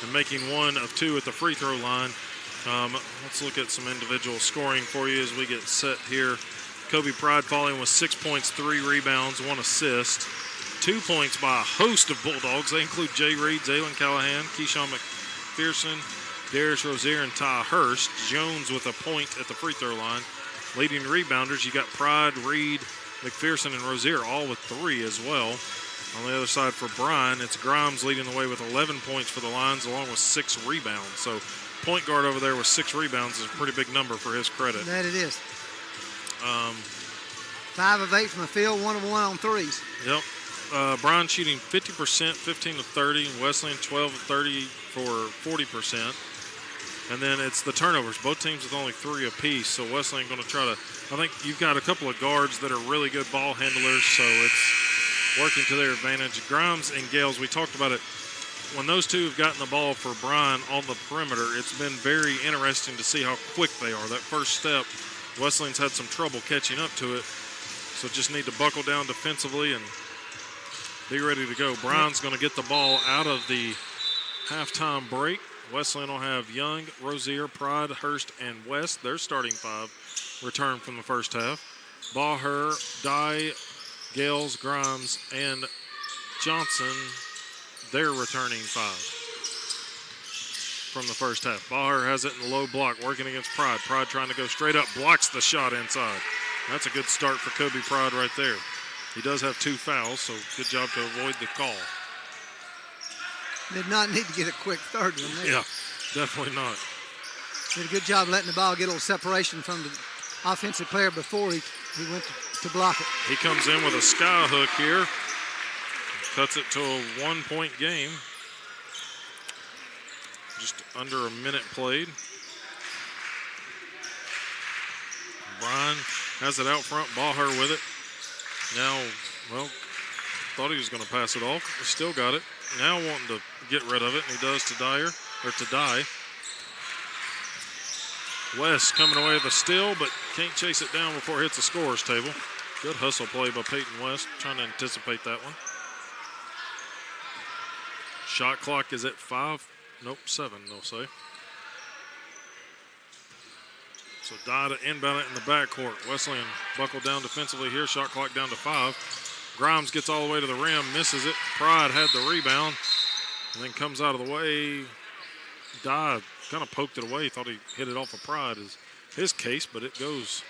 and making 1 of 2 at the free throw line. Let's look at some individual scoring for you as we get set here. Kobe Pride following with 6 points, 3 rebounds, 1 assist. 2 points by a host of Bulldogs. They include Jay Reed, Zaylin Callahan, Keyshawn McPherson, Darius Rozier, and Ty Hurst. Jones with a point at the free throw line. Leading rebounders, you got Pride, Reed, McPherson, and Rozier, all with 3 as well. On the other side for Bryan, it's Grimes leading the way with 11 points for the Lions, along with 6 rebounds. So point guard over there with 6 rebounds is a pretty big number for his credit. That it is. 5 of 8 from the field, 1 of 1 on threes. Yep. Bryan shooting 50%, 15-30. Wesleyan 12 of 30 for 40%. And then it's the turnovers. Both teams with only 3 apiece. So Wesleyan going to try to. I think you've got a couple of guards that are really good ball handlers, so it's working to their advantage. Grimes and Gales, we talked about it. When those two have gotten the ball for Bryan on the perimeter, it's been very interesting to see how quick they are. That first step, Wesleyan's had some trouble catching up to it. So just need to buckle down defensively and be ready to go. Bryan's going to get the ball out of the halftime break. Wesleyan will have Young, Rozier, Pride, Hurst, and West. Their starting 5 return from the first half. Baher, Dye, Gales, Grimes, and Johnson, they're returning 5 from the first half. Baher has it in the low block, working against Pride. Pride trying to go straight up, blocks the shot inside. That's a good start for Kobe Pride right there. He does have 2 fouls, so good job to avoid the call. Did not need to get a quick third one there. Yeah, definitely not. Did a good job letting the ball get a little separation from the offensive player before he went to block it. He comes in with a sky hook here. Cuts it to a 1-point game. Just under a minute played. Bryan has it out front. Baher with it. Now, well, thought he was going to pass it off. He still got it. Now wanting to get rid of it, and he does to Dyer, or to Dye. West coming away with a steal, but can't chase it down before it hits the scorer's table. Good hustle play by Peyton West, trying to anticipate that one. Shot clock is at 7, they'll say. So Dye to inbound it in the backcourt. Wesleyan buckled down defensively here, shot clock down to 5. Grimes gets all the way to the rim, misses it. Pride had the rebound, and then comes out of the way. Dye kind of poked it away, thought he hit it off of Pride is his case, but it goes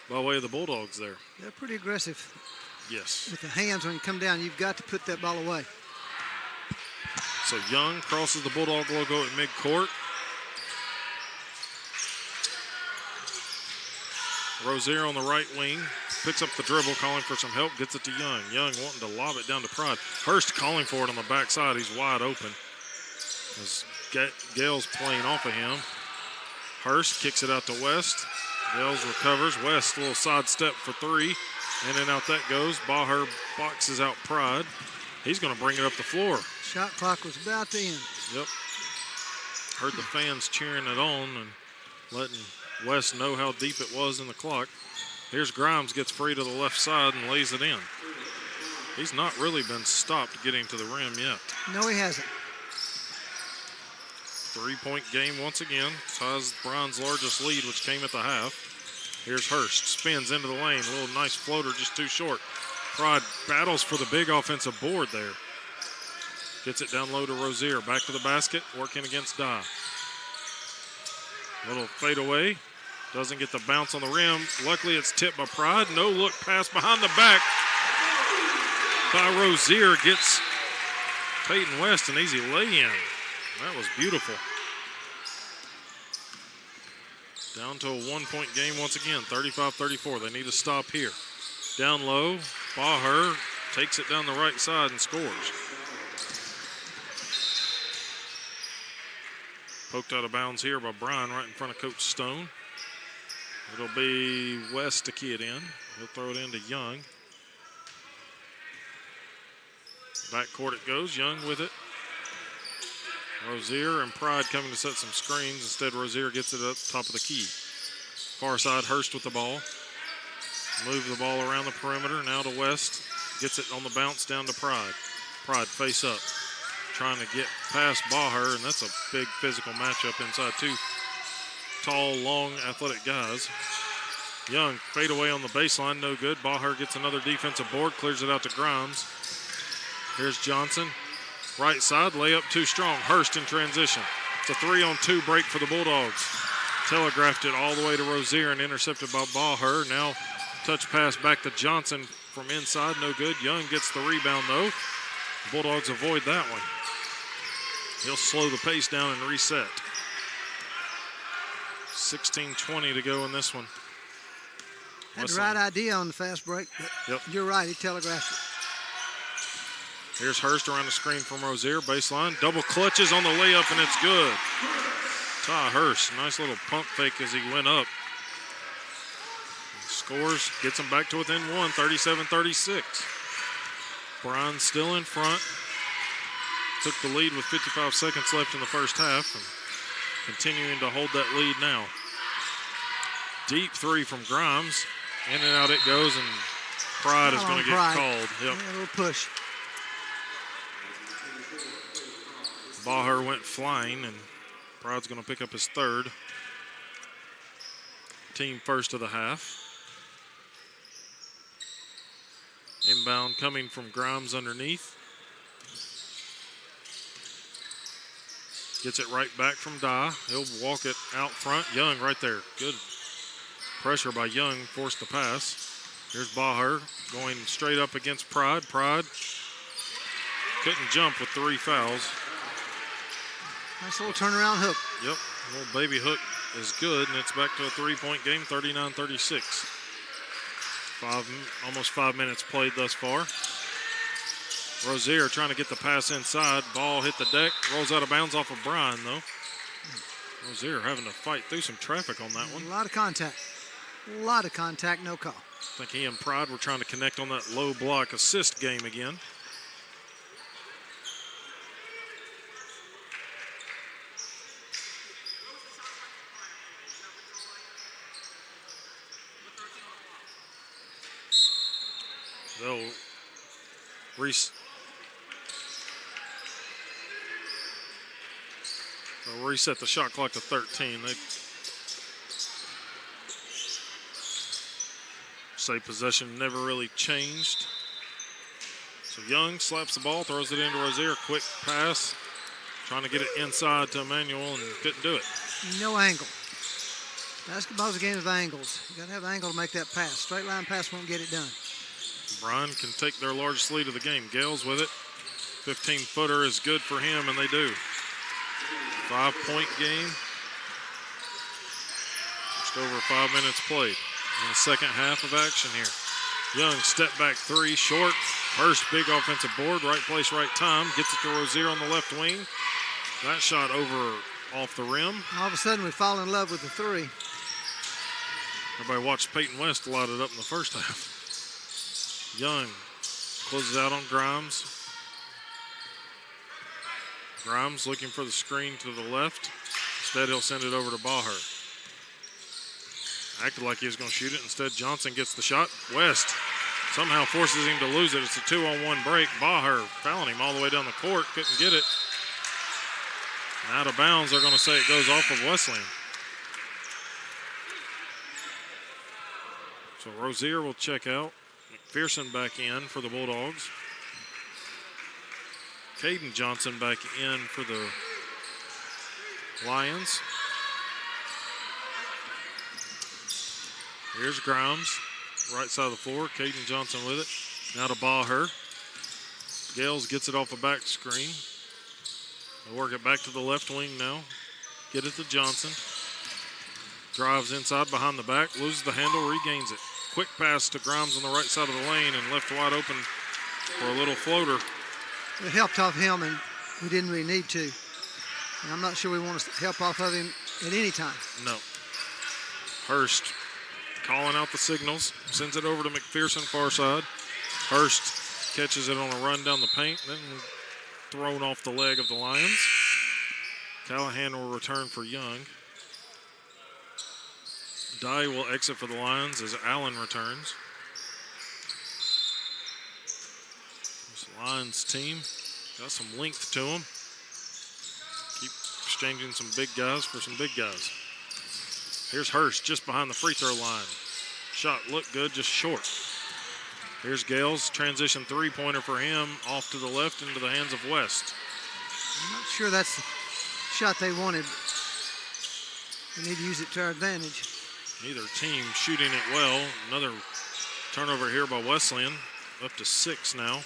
by way of the Bulldogs there. They're pretty aggressive. Yes. With the hands when you come down, you've got to put that ball away. So Young crosses the Bulldog logo at midcourt. Rozier on the right wing, picks up the dribble, calling for some help, gets it to Young. Young wanting to lob it down to Pride. Hurst calling for it on the backside. He's wide open. As Gales playing off of him. Hurst kicks it out to West. Gales recovers. West, a little side step for 3. In and out that goes. Baher boxes out Pride. He's going to bring it up the floor. Shot clock was about to end. Yep. Heard the fans cheering it on and letting West know how deep it was in the clock. Here's Grimes, gets free to the left side and lays it in. He's not really been stopped getting to the rim yet. No, he hasn't. 3-point game once again. Ties Bryan's largest lead, which came at the half. Here's Hurst, spins into the lane. A little nice floater, just too short. Pride battles for the big offensive board there. Gets it down low to Rozier. Back to the basket, working against Dye. Little fadeaway. Doesn't get the bounce on the rim. Luckily, it's tipped by Pride. No look pass behind the back by Rozier. Gets Peyton West an easy lay-in. That was beautiful. Down to a 1-point game once again, 35-34. They need to stop here. Down low, Baher takes it down the right side and scores. Poked out of bounds here by Bryan right in front of Coach Stone. It'll be West to key it in. He'll throw it into Young. Backcourt it goes, Young with it. Rozier and Pride coming to set some screens. Instead, Rozier gets it up top of the key. Far side, Hurst with the ball. Move the ball around the perimeter. Now to West. Gets it on the bounce down to Pride. Pride face up. Trying to get past Baher, and that's a big physical matchup inside two tall, long, athletic guys. Young fade away on the baseline, no good. Baher gets another defensive board, clears it out to Grimes. Here's Johnson. Right side, layup too strong. Hurst in transition. It's a 3-on-2 break for the Bulldogs. Telegraphed it all the way to Rozier and intercepted by Baher. Now touch pass back to Johnson from inside, no good. Young gets the rebound though. The Bulldogs avoid that one. He'll slow the pace down and reset. 16:20 to go in this one. Had the right idea on the fast break, but you're right, he telegraphed it. Here's Hurst around the screen from Rozier, baseline. Double clutches on the layup, and it's good. Ty Hurst, nice little pump fake as he went up. Scores, gets him back to within one, 37-36. Bryan still in front. Took the lead with 55 seconds left in the first half, and continuing to hold that lead now. Deep three from Grimes. In and out it goes, and Pride is going to get called. Yep. Yeah, a little push. Baher went flying, and Pride's going to pick up his third. Team first of the half. Inbound coming from Grimes underneath. Gets it right back from Dye. He'll walk it out front. Young right there. Good pressure by Young. Forced the pass. Here's Baher going straight up against Pride. Pride couldn't jump with 3 fouls. Nice little turnaround hook. Yep, a little baby hook is good, and it's back to a 3-point game, 39-36. Almost 5 minutes played thus far. Rozier trying to get the pass inside. Ball hit the deck, rolls out of bounds off of Bryan, though. Rozier having to fight through some traffic on that one. A lot of contact. A lot of contact, no call. I think he and Pride were trying to connect on that low block assist game again. They'll reset the shot clock to 13. They say possession never really changed. So Young slaps the ball, throws it into Rozier. Quick pass, trying to get it inside to Emmanuel, and couldn't do it. No angle. Basketball's a game of angles. You got to have an angle to make that pass. Straight line pass won't get it done. Bryan can take their largest lead of the game. Gales with it. 15-footer is good for him, and they do. 5-point game. Just over 5 minutes played in the second half of action here. Young step back three, short. Hurst, big offensive board, right place, right time. Gets it to Rozier on the left wing. That shot over off the rim. All of a sudden we fall in love with the three. Everybody watched Peyton West light it up in the first half. Young closes out on Grimes. Grimes looking for the screen to the left. Instead, he'll send it over to Baher. Acted like he was going to shoot it. Instead, Johnson gets the shot. West somehow forces him to lose it. It's a 2-on-1 break. Baher fouling him all the way down the court. Couldn't get it. And out of bounds, they're going to say it goes off of Wesleyan. So Rozier will check out. McPherson back in for the Bulldogs. Caden Johnson back in for the Lions. Here's Grimes, right side of the floor. Caden Johnson with it. Now to Baher. Gales gets it off a back screen. They work it back to the left wing now. Get it to Johnson. Drives inside behind the back, loses the handle, regains it. Quick pass to Grimes on the right side of the lane and left wide open for a little floater. It helped off him, and we didn't really need to. And I'm not sure we want to help off of him at any time. No. Hurst calling out the signals, sends it over to McPherson, far side. Hurst catches it on a run down the paint, then thrown off the leg of the Lions. Callahan will return for Young. Dye will exit for the Lions as Allen returns. This Lions team got some length to them. Keep exchanging some big guys for some big guys. Here's Hurst just behind the free throw line. Shot looked good, just short. Here's Gales, transition three-pointer for him, off to the left into the hands of West. I'm not sure that's the shot they wanted. We need to use it to our advantage. Neither team shooting it well. Another turnover here by Wesleyan, up to 6 now.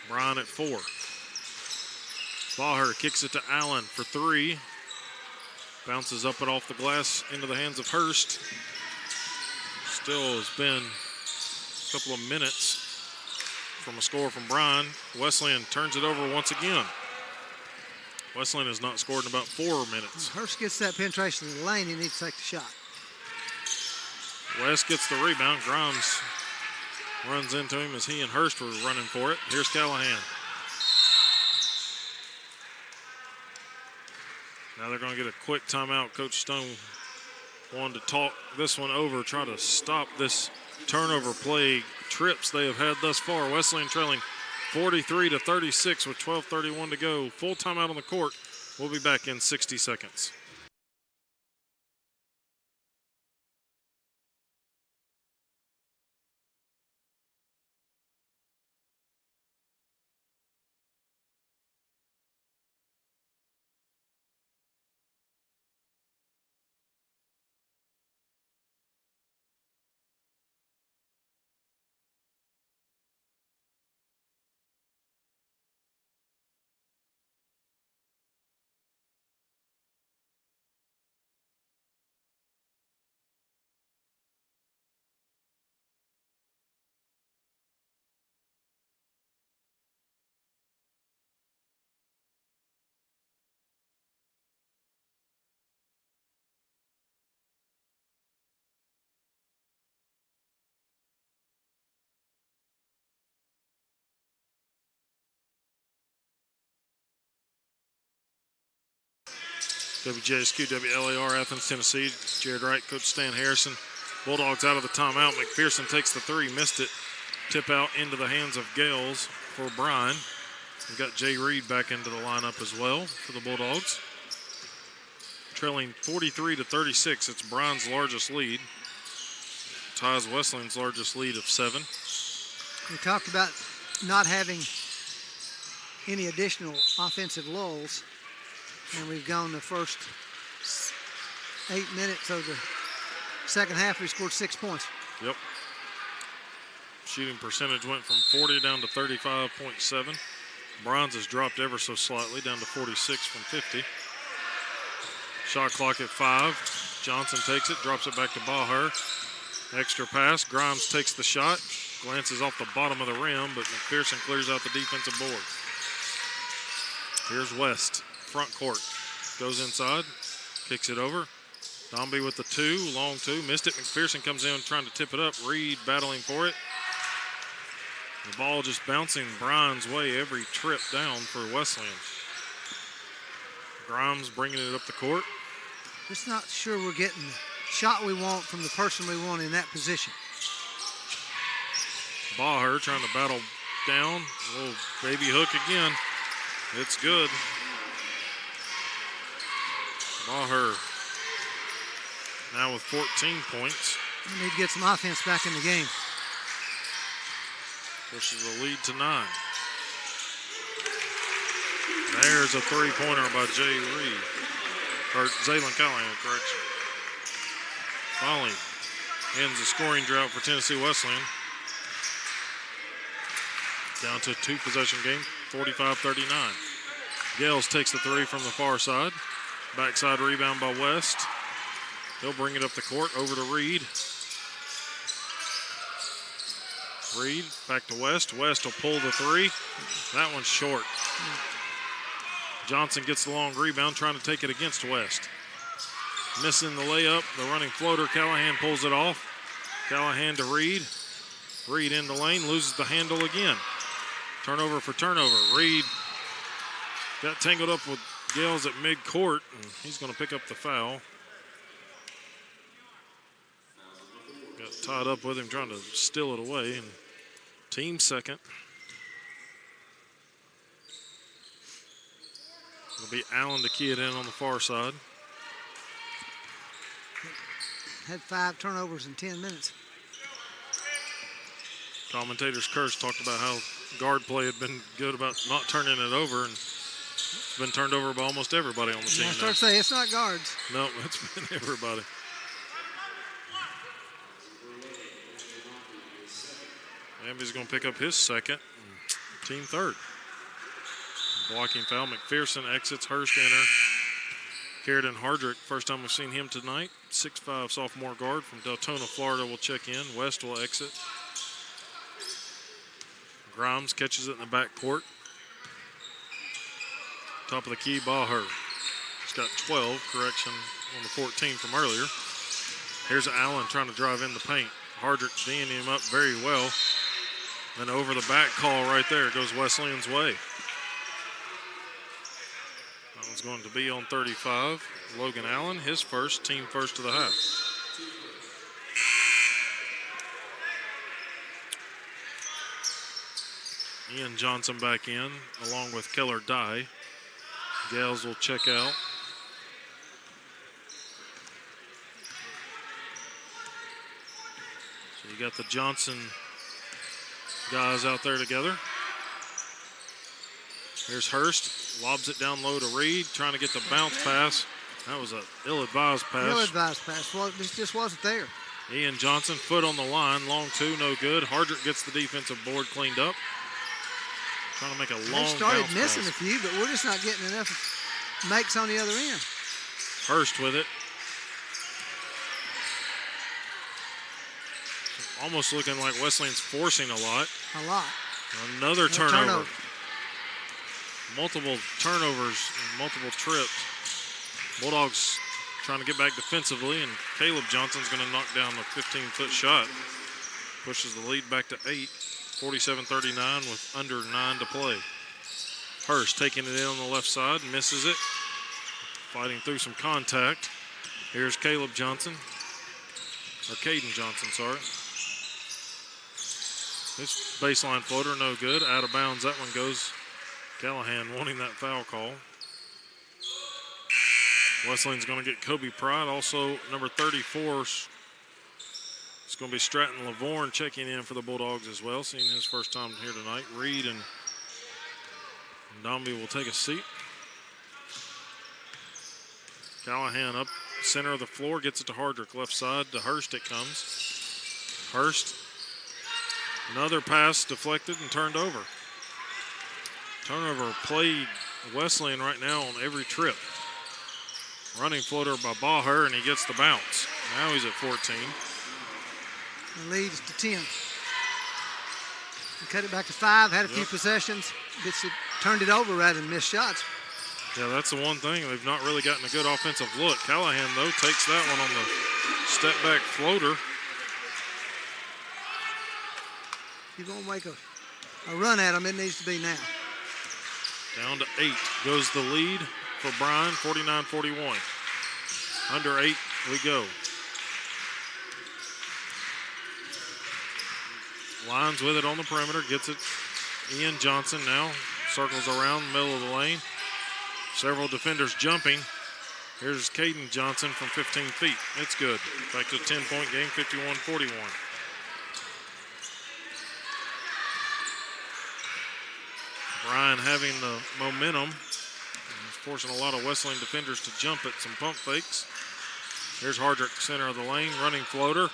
Bryan at 4. Baher kicks it to Allen for 3. Bounces up and off the glass into the hands of Hurst. Still has been a couple of minutes from a score from Bryan. Wesleyan turns it over once again. Wesleyan has not scored in about 4 minutes. Hurst gets that penetration in the lane, he needs to take the shot. West gets the rebound. Grimes runs into him as he and Hurst were running for it. Here's Callahan. Now they're going to get a quick timeout. Coach Stone wanted to talk this one over, try to stop this turnover play trips they have had thus far. Wesleyan trailing 43-36 with 12:31 to go. Full timeout on the court. We'll be back in 60 seconds. WJSQ, WLAR, Athens, Tennessee. Jared Wright, Coach Stan Harrison. Bulldogs out of the timeout. McPherson takes the 3, missed it. Tip out into the hands of Gales for Bryan. We've got Jay Reed back into the lineup as well for the Bulldogs. Trailing 43-36. It's Bryan's largest lead. Ties Wesleyan's largest lead of 7. We talked about not having any additional offensive lulls. And we've gone the first 8 minutes of the second half. We scored 6 points. Yep. Shooting percentage went from 40 down to 35.7. Bronze has dropped ever so slightly, down to 46 from 50. Shot clock at 5. Johnson takes it, drops it back to Baher. Extra pass. Grimes takes the shot, glances off the bottom of the rim, but McPherson clears out the defensive board. Here's West. Front court, goes inside, kicks it over. Dombey with the 2, long 2, missed it. McPherson comes in trying to tip it up. Reed battling for it. The ball just bouncing Bryan's way every trip down for Wesleyan. Grimes bringing it up the court. Just not sure we're getting the shot we want from the person we want in that position. Baher trying to battle down. Little baby hook again. It's good. Baher now with 14 points. We need to get some offense back in the game. Pushes the lead to 9. There's a three-pointer by Jay Reed. Or Zaylen Callahan, correction. Finally ends the scoring drought for Tennessee Wesleyan. Down to a two-possession game, 45-39. Gales takes the three from the far side. Backside rebound by West. He'll bring it up the court over to Reed. Reed back to West. West will pull the three. That one's short. Johnson gets the long rebound, trying to take it against West. Missing the layup, the running floater. Callahan pulls it off. Callahan to Reed. Reed in the lane, loses the handle again. Turnover for turnover. Reed got tangled up with Gales at midcourt, and he's going to pick up the foul. Got tied up with him trying to steal it away, and team second. It'll be Allen to key it in on the far side. Had 5 turnovers in 10 minutes. Commentators Curse talked about how guard play had been good about not turning it over, and it's been turned over by almost everybody on the team. I start to say it's not guards. No, it's been everybody. Amby's going to pick up his second, team third. Blocking foul. McPherson exits. Hurst enter. Carradine Hardrick, first time we've seen him tonight. 6'5" sophomore guard from Deltona, Florida, will check in. West will exit. Grimes catches it in the backcourt. Top of the key, Baher. He's got 12, correction on the 14 from earlier. Here's Allen trying to drive in the paint. Hardrick D'ing him up very well. Then over the back call right there goes Wesleyan's way. That one's going to be on 35. Logan Allen, his first, team first of the half. Ian Johnson back in, along with Keller Dye. Gales will check out. So you got the Johnson guys out there together. Here's Hurst, lobs it down low to Reed, trying to get the bounce pass. That was an ill-advised pass. Ill-advised pass. Well, this just wasn't there. Ian Johnson, foot on the line, long two, no good. Hardrick gets the defensive board cleaned up. Trying to make a long They started bounce missing pass. a few, but we're just not getting enough makes on the other end. Hurst with it. Almost looking like Wesleyan's forcing a lot. A lot. Another turnover. Multiple turnovers and multiple trips. Bulldogs trying to get back defensively, and Caleb Johnson's going to knock down the 15-foot shot. Pushes the lead back to 8, 47-39 with under 9 to play. Hurst taking it in on the left side, misses it. Fighting through some contact. Here's Caleb Johnson. Or Caden Johnson, sorry. This baseline floater, no good. Out of bounds, that one goes. Callahan wanting that foul call. Wesleyan's going to get Kobe Pride. Also, number 34, it's going to be Stratton Lavorne checking in for the Bulldogs as well, seeing his first time here tonight. Reed and Dombey will take a seat. Callahan up center of the floor, gets it to Hardrick, left side. To Hurst it comes. Hurst, another pass deflected and turned over. Turnover played Wesleyan right now on every trip. Running floater by Baher, and he gets the bounce. Now he's at 14. The lead is to 10. We cut it back to 5, had a few possessions. Turned it over rather than miss shots. Yeah, that's the one thing. They've not really gotten a good offensive look. Callahan, though, takes that one on the step-back floater. You're going to make a a run at them, it needs to be now. Down to 8 goes the lead for Bryan, 49-41. Under 8 we go. Lines with it on the perimeter, gets it. Ian Johnson now circles around the middle of the lane. Several defenders jumping. Here's Caden Johnson from 15 feet. It's good. Back to a 10-point game, 51-41. Bryan having the momentum. He's forcing a lot of Wesleyan defenders to jump at some pump fakes. Here's Hardrick, center of the lane, running floater.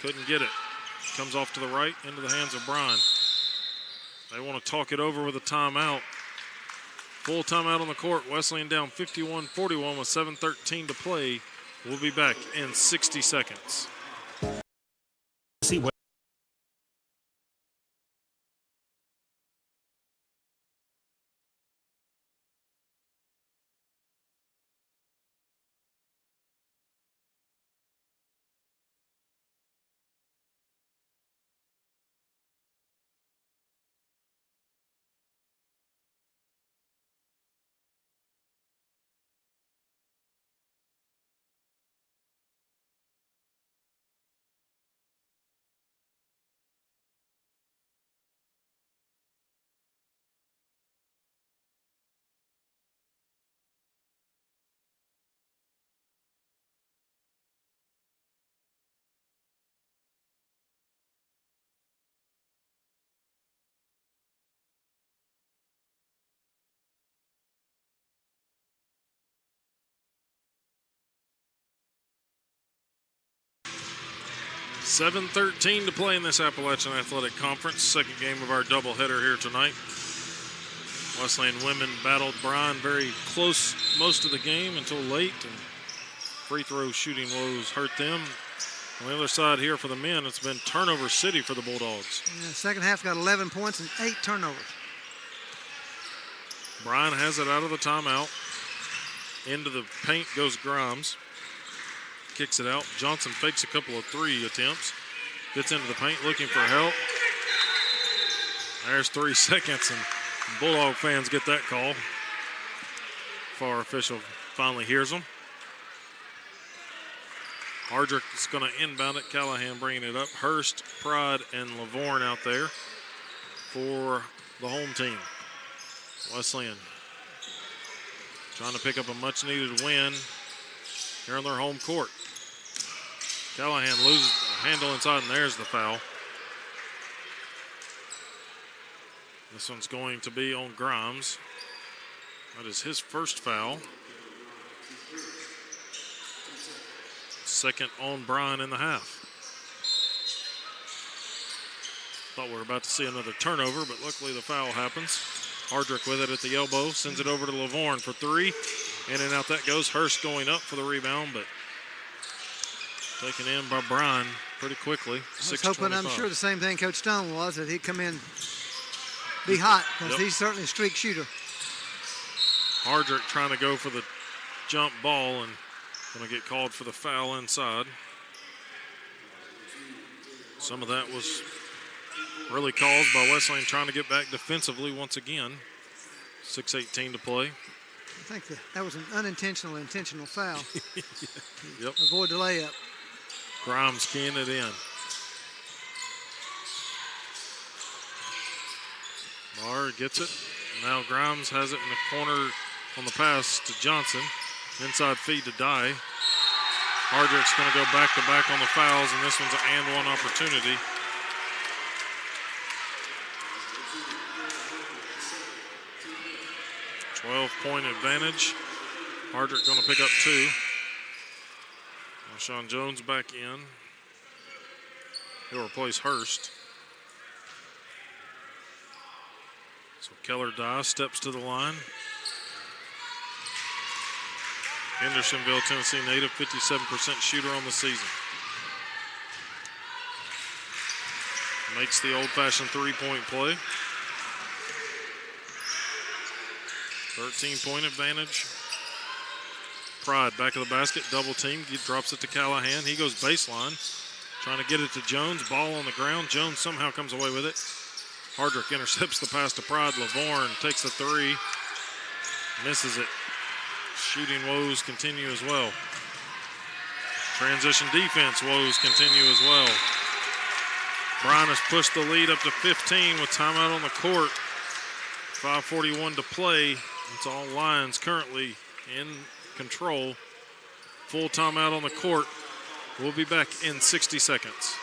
Couldn't get it. Comes off to the right, into the hands of Bryan. They want to talk it over with a timeout. Full timeout on the court. Wesleyan down 51-41 with 7:13 to play. We'll be back in 60 seconds. $7:13 to play in this Appalachian Athletic Conference. Second game of our doubleheader here tonight. Wesleyan women battled Bryan very close most of the game until late, and free throw shooting woes hurt them. On the other side here for the men, it's been turnover city for the Bulldogs. Yeah, second half got 11 points and 8 turnovers. Bryan has it out of the timeout. Into the paint goes Grimes. Kicks it out. Johnson fakes a couple of 3 attempts. Gets into the paint looking for help. There's 3 seconds, and Bulldog fans get that call. VAR official finally hears them. Hardrick is going to inbound it. Callahan bringing it up. Hurst, Pride, and Lavorne out there for the home team. Wesleyan trying to pick up a much-needed win here on their home court. Callahan loses the handle inside, and there's the foul. This one's going to be on Grimes. That is his first foul. Second on Bryan in the half. Thought we were about to see another turnover, but luckily the foul happens. Hardrick with it at the elbow, sends it over to Lavorne for 3. In and out that goes. Hurst going up for the rebound, but taken in by Bryan pretty quickly. I was hoping, I'm sure the same thing Coach Stone was, that he'd come in, be hot, because he's certainly a streak shooter. Hardrick trying to go for the jump ball and going to get called for the foul inside. Some of that was really caused by Wesleyan trying to get back defensively once again. 6:18 to play. I think that was an intentional foul. Yep. Avoid the layup. Grimes keying it in. Barr gets it. Now Grimes has it in the corner on the pass to Johnson. Inside feed to Dye. Hardrick's going to go back-to-back on the fouls, and this one's an and-one opportunity. .12-point advantage. Hardrick going to pick up 2. Sean Jones back in. He'll replace Hurst. So Keller Dye steps to the line. Hendersonville, Tennessee native, 57% shooter on the season. Makes the old-fashioned 3-point play. 13-point advantage. Pride back of the basket, double team, he drops it to Callahan. He goes baseline, trying to get it to Jones. Ball on the ground. Jones somehow comes away with it. Hardrick intercepts the pass to Pride. Lavorne takes the three. Misses it. Shooting woes continue as well. Transition defense woes continue as well. Bryan has pushed the lead up to 15 with timeout on the court. 5:41 to play. It's all Lions currently in control. Full timeout on the court. We'll be back in 60 seconds.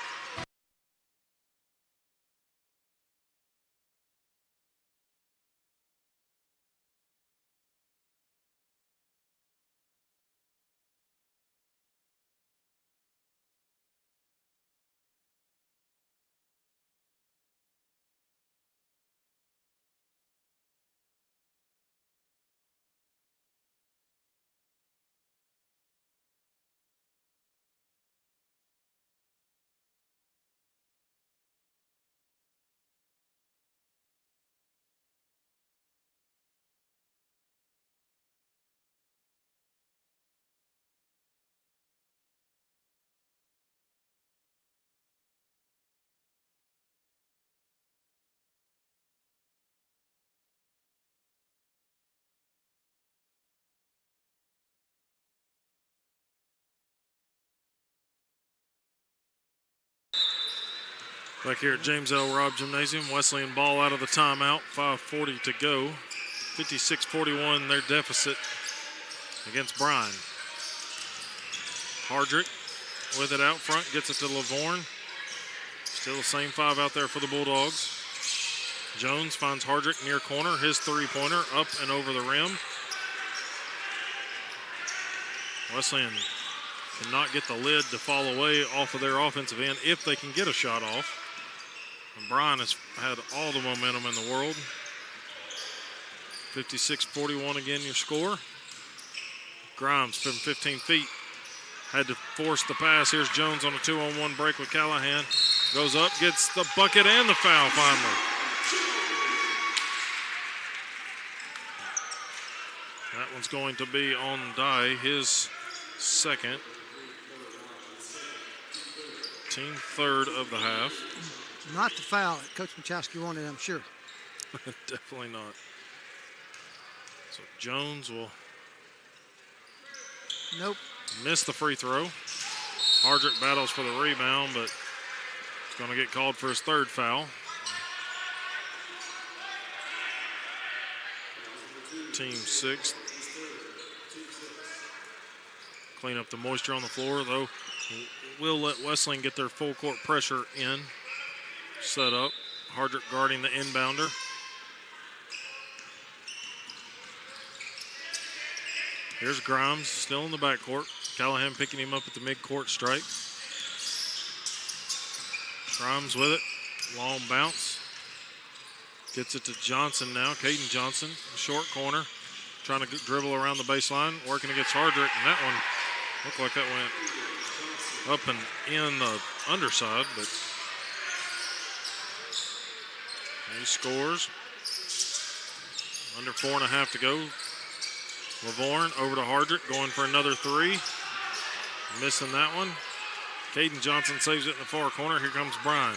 Back here at James L. Robb Gymnasium, Wesleyan ball out of the timeout, 5:40 to go. 56-41 their deficit against Bryan. Hardrick with it out front, gets it to Lavorne. Still the same five out there for the Bulldogs. Jones finds Hardrick near corner, his three-pointer up and over the rim. Wesleyan cannot get the lid to fall away off of their offensive end if they can get a shot off. And Bryan has had all the momentum in the world. 56-41 again your score. Grimes from 15 feet had to force the pass. Here's Jones on a 2-on-1 break with Callahan. Goes up, gets the bucket and the foul finally. That one's going to be on Dye, his second. Team third of the half. Not the foul that Coach Machowski wanted, I'm sure. Definitely not. So Jones will miss the free throw. Hardrick battles for the rebound, but he's going to get called for his third foul. Team sixth. Clean up the moisture on the floor, though. We'll let Wesleyan get their full court pressure in. Set up. Hardrick guarding the inbounder. Here's Grimes still in the backcourt. Callahan picking him up at the midcourt stripe. Grimes with it. Long bounce. Gets it to Johnson now. Caden Johnson, short corner. Trying to dribble around the baseline. Working against Hardrick. And that one looked like that went up and in the underside, but he scores. Under 4.5 to go. Lavorne over to Hardrick, going for another three. Missing that one. Caden Johnson saves it in the far corner. Here comes Bryan.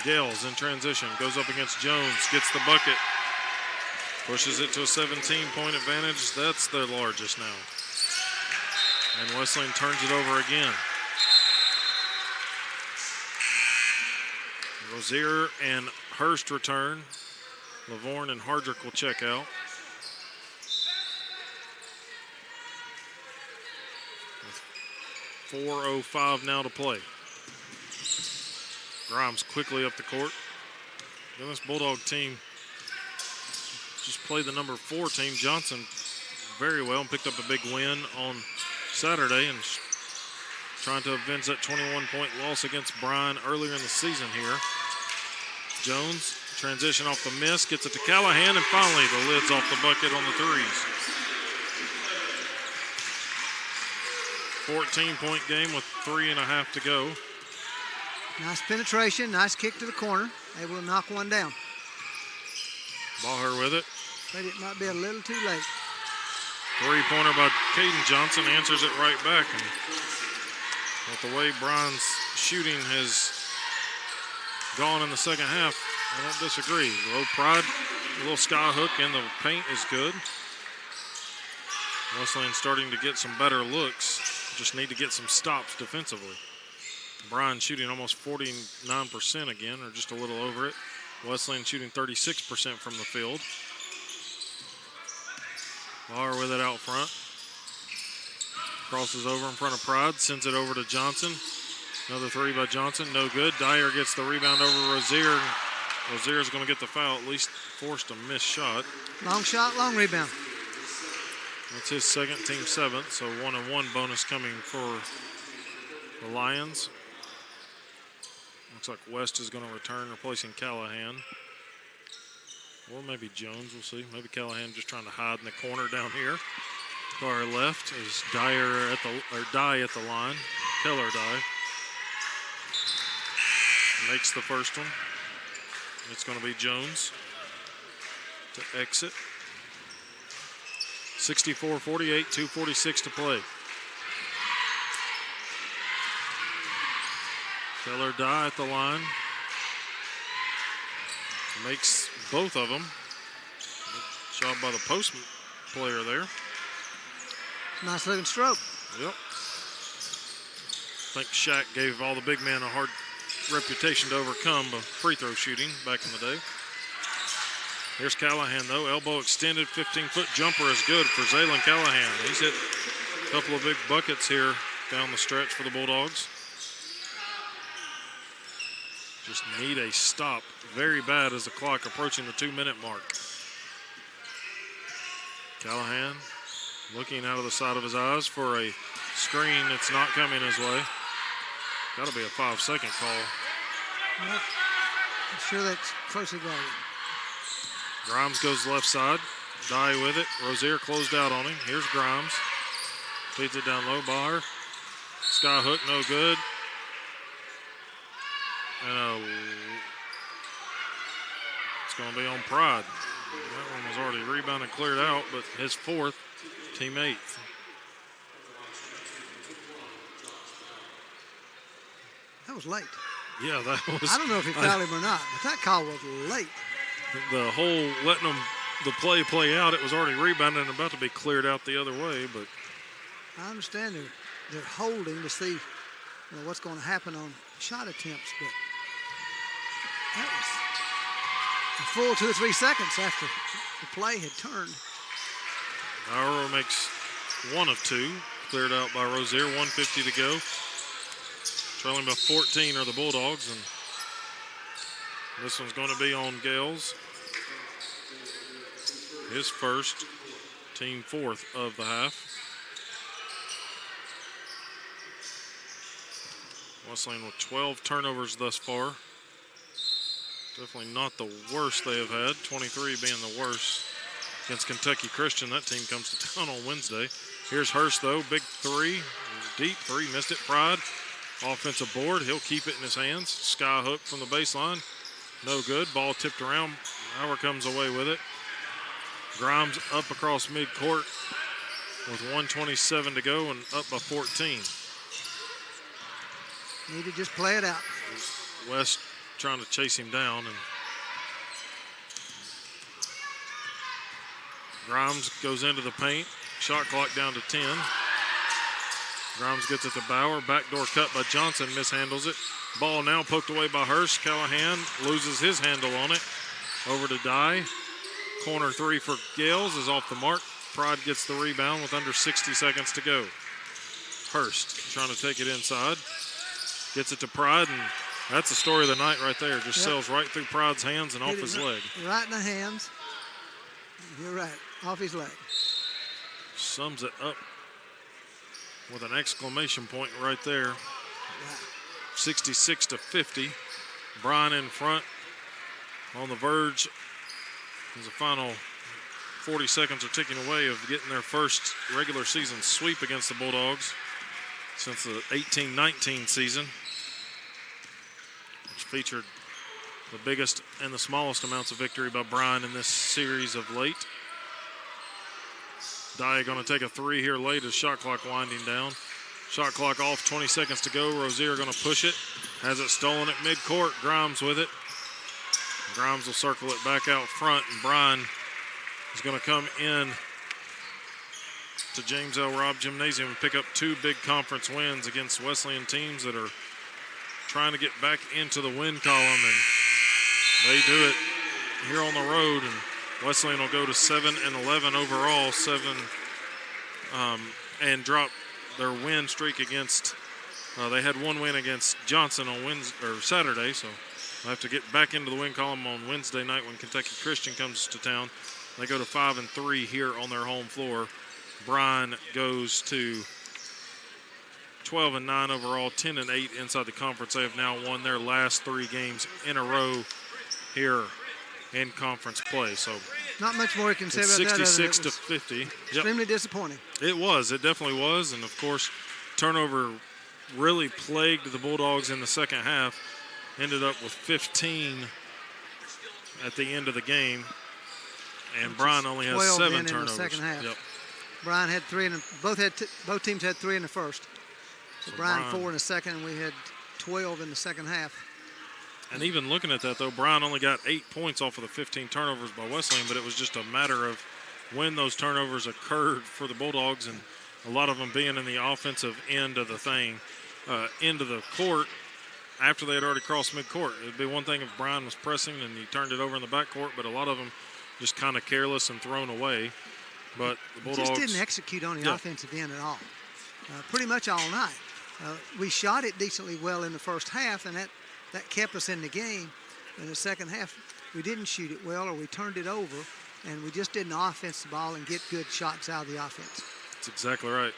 Gales in transition, goes up against Jones, gets the bucket. Pushes it to a 17-point advantage. That's their largest now. And Wesleyan turns it over again. Rozier and Hurst return. Lavorne and Hardrick will check out. With 4:05 now to play. Grimes quickly up the court. And this Bulldog team just played the number 4 team, Johnson, very well and picked up a big win on Saturday and trying to avenge that 21-point loss against Bryan earlier in the season here. Jones, transition off the miss, gets it to Callahan, and finally the lid's off the bucket on the threes. 14-point game with 3.5 to go. Nice penetration, nice kick to the corner. Able to knock one down. Baher with it. But it might be a little too late. Three-pointer by Caden Johnson, answers it right back. And with the way Bryan's shooting has gone in the second half, I don't disagree. Low Pride, a little sky hook in the paint is good. Wesleyan starting to get some better looks. Just need to get some stops defensively. Bryan shooting almost 49% again, or just a little over it. Wesleyan shooting 36% from the field. Bauer with it out front. Crosses over in front of Pride, sends it over to Johnson. Another three by Johnson, no good. Dyer gets the rebound over Rozier. Rozier's going to get the foul, at least forced a missed shot. Long shot, long rebound. That's his second, team seventh, so 1-and-1 bonus coming for the Lions. Looks like West is going to return, replacing Callahan. Or maybe Jones, we'll see. Maybe Callahan just trying to hide in the corner down here. To our left is Dyer at Dye at the line. Keller Dye. Makes the first one. It's going to be Jones to exit. 64-48, 2:46 to play. Keller Dye at the line. Makes both of them. Shot by the post player there. Nice looking stroke. Yep. I think Shaq gave all the big men a hard reputation to overcome by free throw shooting back in the day. Here's Callahan, though. Elbow extended, 15-foot jumper is good for Zaylen Callahan. He's hit a couple of big buckets here down the stretch for the Bulldogs. Just need a stop very bad as the clock approaching the 2-minute mark. Callahan looking out of the side of his eyes for a screen that's not coming his way. Got to be a 5-second call. Yep. I'm sure that's closely guarded. Grimes goes left side. Dye with it. Rozier closed out on him. Here's Grimes. Feeds it down low. Bauer. Sky hook, no good. And it's going to be on Pride. That one was already rebounded, cleared out, but his fourth, team eighth. That was late. Yeah, that was. I don't know if he fouled him or not, but that call was late. The whole letting them the play out, it was already rebounded and about to be cleared out the other way, but I understand they're holding to see what's going to happen on shot attempts, but that was a full 2 or 3 seconds after the play had turned. Bauer makes one of two, cleared out by Rozier, 1:50 to go. Trailing by 14 are the Bulldogs, and this one's going to be on Gales. His first, team fourth of the half. Wesleyan with 12 turnovers thus far. Definitely not the worst they have had, 23 being the worst against Kentucky Christian. That team comes to town on Wednesday. Here's Hurst, though, big three, deep three, missed it. Pride, offensive board, he'll keep it in his hands. Sky hook from the baseline, no good. Ball tipped around, Howard comes away with it. Grimes up across midcourt with 1:27 to go and up by 14. Need to just play it out. West trying to chase him down, and Grimes goes into the paint. Shot clock down to 10. Grimes gets it to Bauer. Backdoor cut by Johnson, mishandles it. Ball now poked away by Hurst. Callahan loses his handle on it. Over to Dye. Corner three for Gales is off the mark. Pride gets the rebound with under 60 seconds to go. Hurst trying to take it inside. Gets it to Pride, and that's the story of the night right there. Just sails right through Pride's hands and off his leg. Right in the hands. You're right, off his leg. Sums it up with an exclamation point right there. 66-50. Bryan in front on the verge as the final 40 seconds are ticking away of getting their first regular season sweep against the Bulldogs since the 18-19 season, which featured the biggest and the smallest amounts of victory by Bryan in this series of late. Dye going to take a three here late as shot clock winding down. Shot clock off, 20 seconds to go. Rozier going to push it. Has it stolen at midcourt. Grimes with it. Grimes will circle it back out front, and Bryan is going to come in to James L. Robb Gymnasium and pick up 2 big conference wins against Wesleyan teams that are trying to get back into the win column, and they do it here on the road. And Wesleyan will go to 7-11 overall, and drop their win streak against. They had 1 win against Johnson on Saturday, so they'll have to get back into the win column on Wednesday night when Kentucky Christian comes to town. They go to 5-3 here on their home floor. Bryan goes to 12-9 overall, 10-8 inside the conference. They have now won their last 3 games in a row here in conference play. So not much more you can say about that. 66 to 50. Extremely disappointing. It was. It definitely was. And, of course, turnover really plagued the Bulldogs in the second half. Ended up with 15 at the end of the game. And Bryan only has 7 turnovers. In the second half. Yep. Bryan had 3, and both teams had 3 in the first. So Bryan 4 in the second, and we had 12 in the second half. And even looking at that, though, Bryan only got 8 points off of the 15 turnovers by Wesleyan, but it was just a matter of when those turnovers occurred for the Bulldogs, and a lot of them being in the offensive end of the thing, end of the court after they had already crossed midcourt. It would be one thing if Bryan was pressing and he turned it over in the backcourt, but a lot of them just kind of careless and thrown away. But the Bulldogs just didn't execute on the offensive end at all, pretty much all night. We shot it decently well in the first half, and that kept us in the game. In the second half, we didn't shoot it well, or we turned it over, and we just didn't offense the ball and get good shots out of the offense. That's exactly right.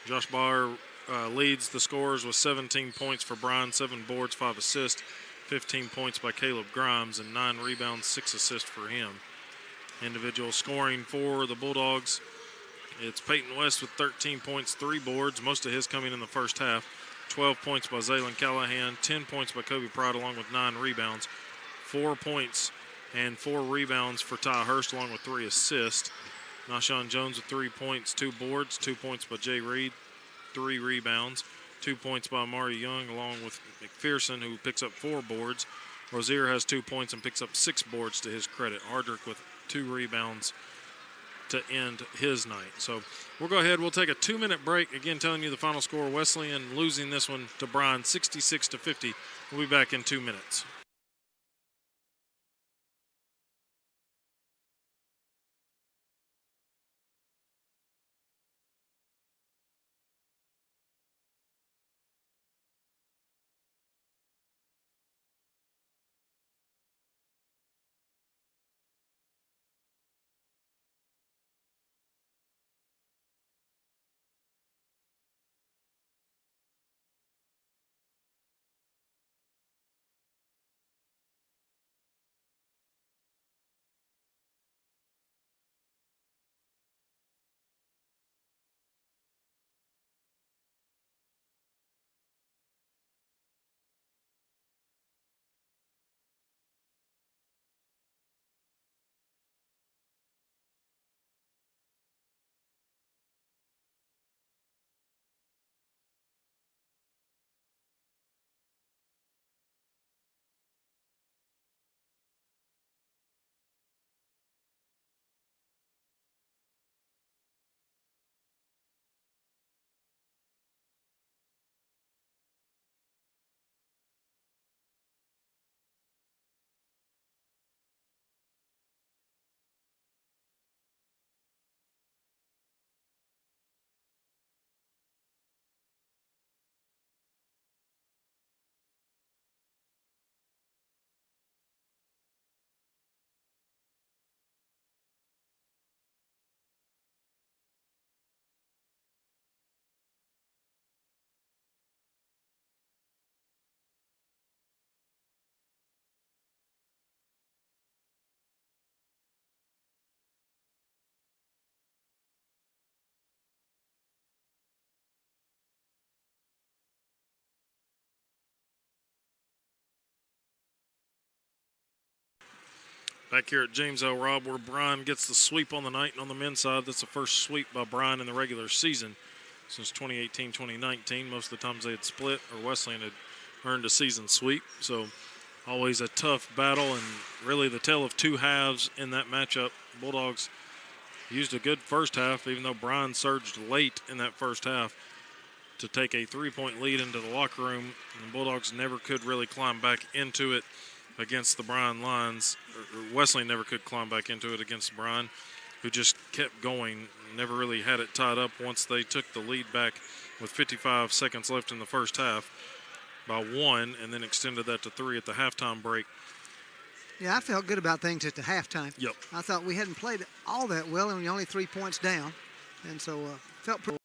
Josh Bauer leads the scores with 17 points for Bryan, 7 boards, 5 assists, 15 points by Caleb Grimes, and 9 rebounds, 6 assists for him. Individual scoring for the Bulldogs, it's Peyton West with 13 points, 3 boards, most of his coming in the first half. 12 points by Zaylen Callahan, 10 points by Kobe Pride, along with 9 rebounds. 4 points and 4 rebounds for Ty Hurst, along with 3 assists. Nashawn Jones with 3 points, 2 boards, 2 points by Jay Reed, 3 rebounds, 2 points by Amari Young, along with McPherson, who picks up 4 boards. Rozier has 2 points and picks up 6 boards to his credit. Ardrick with 2 rebounds to end his night. So we'll go ahead. We'll take a 2-minute break. Again, telling you the final score. Wesleyan losing this one to Bryan, 66 to 50. We'll be back in 2 minutes. Back here at James L. Robb, where Bryan gets the sweep on the night, and on the men's side, that's the first sweep by Bryan in the regular season since 2018-2019. Most of the times they had split, or Wesleyan had earned a season sweep. So Always a tough battle, and really the tale of two halves in that matchup. Bulldogs used a good first half, even though Bryan surged late in that first half to take a 3-point lead into the locker room. And the Bulldogs never could really climb back into it against the Bryan Lions. Or Wesleyan never could climb back into it against Bryan, who just kept going, never really had it tied up once they took the lead back with 55 seconds left in the first half by 1, and then extended that to 3 at the halftime break. Yeah, I felt good about things at the halftime. Yep. I thought we hadn't played all that well, and we're only 3 points down. And so felt pretty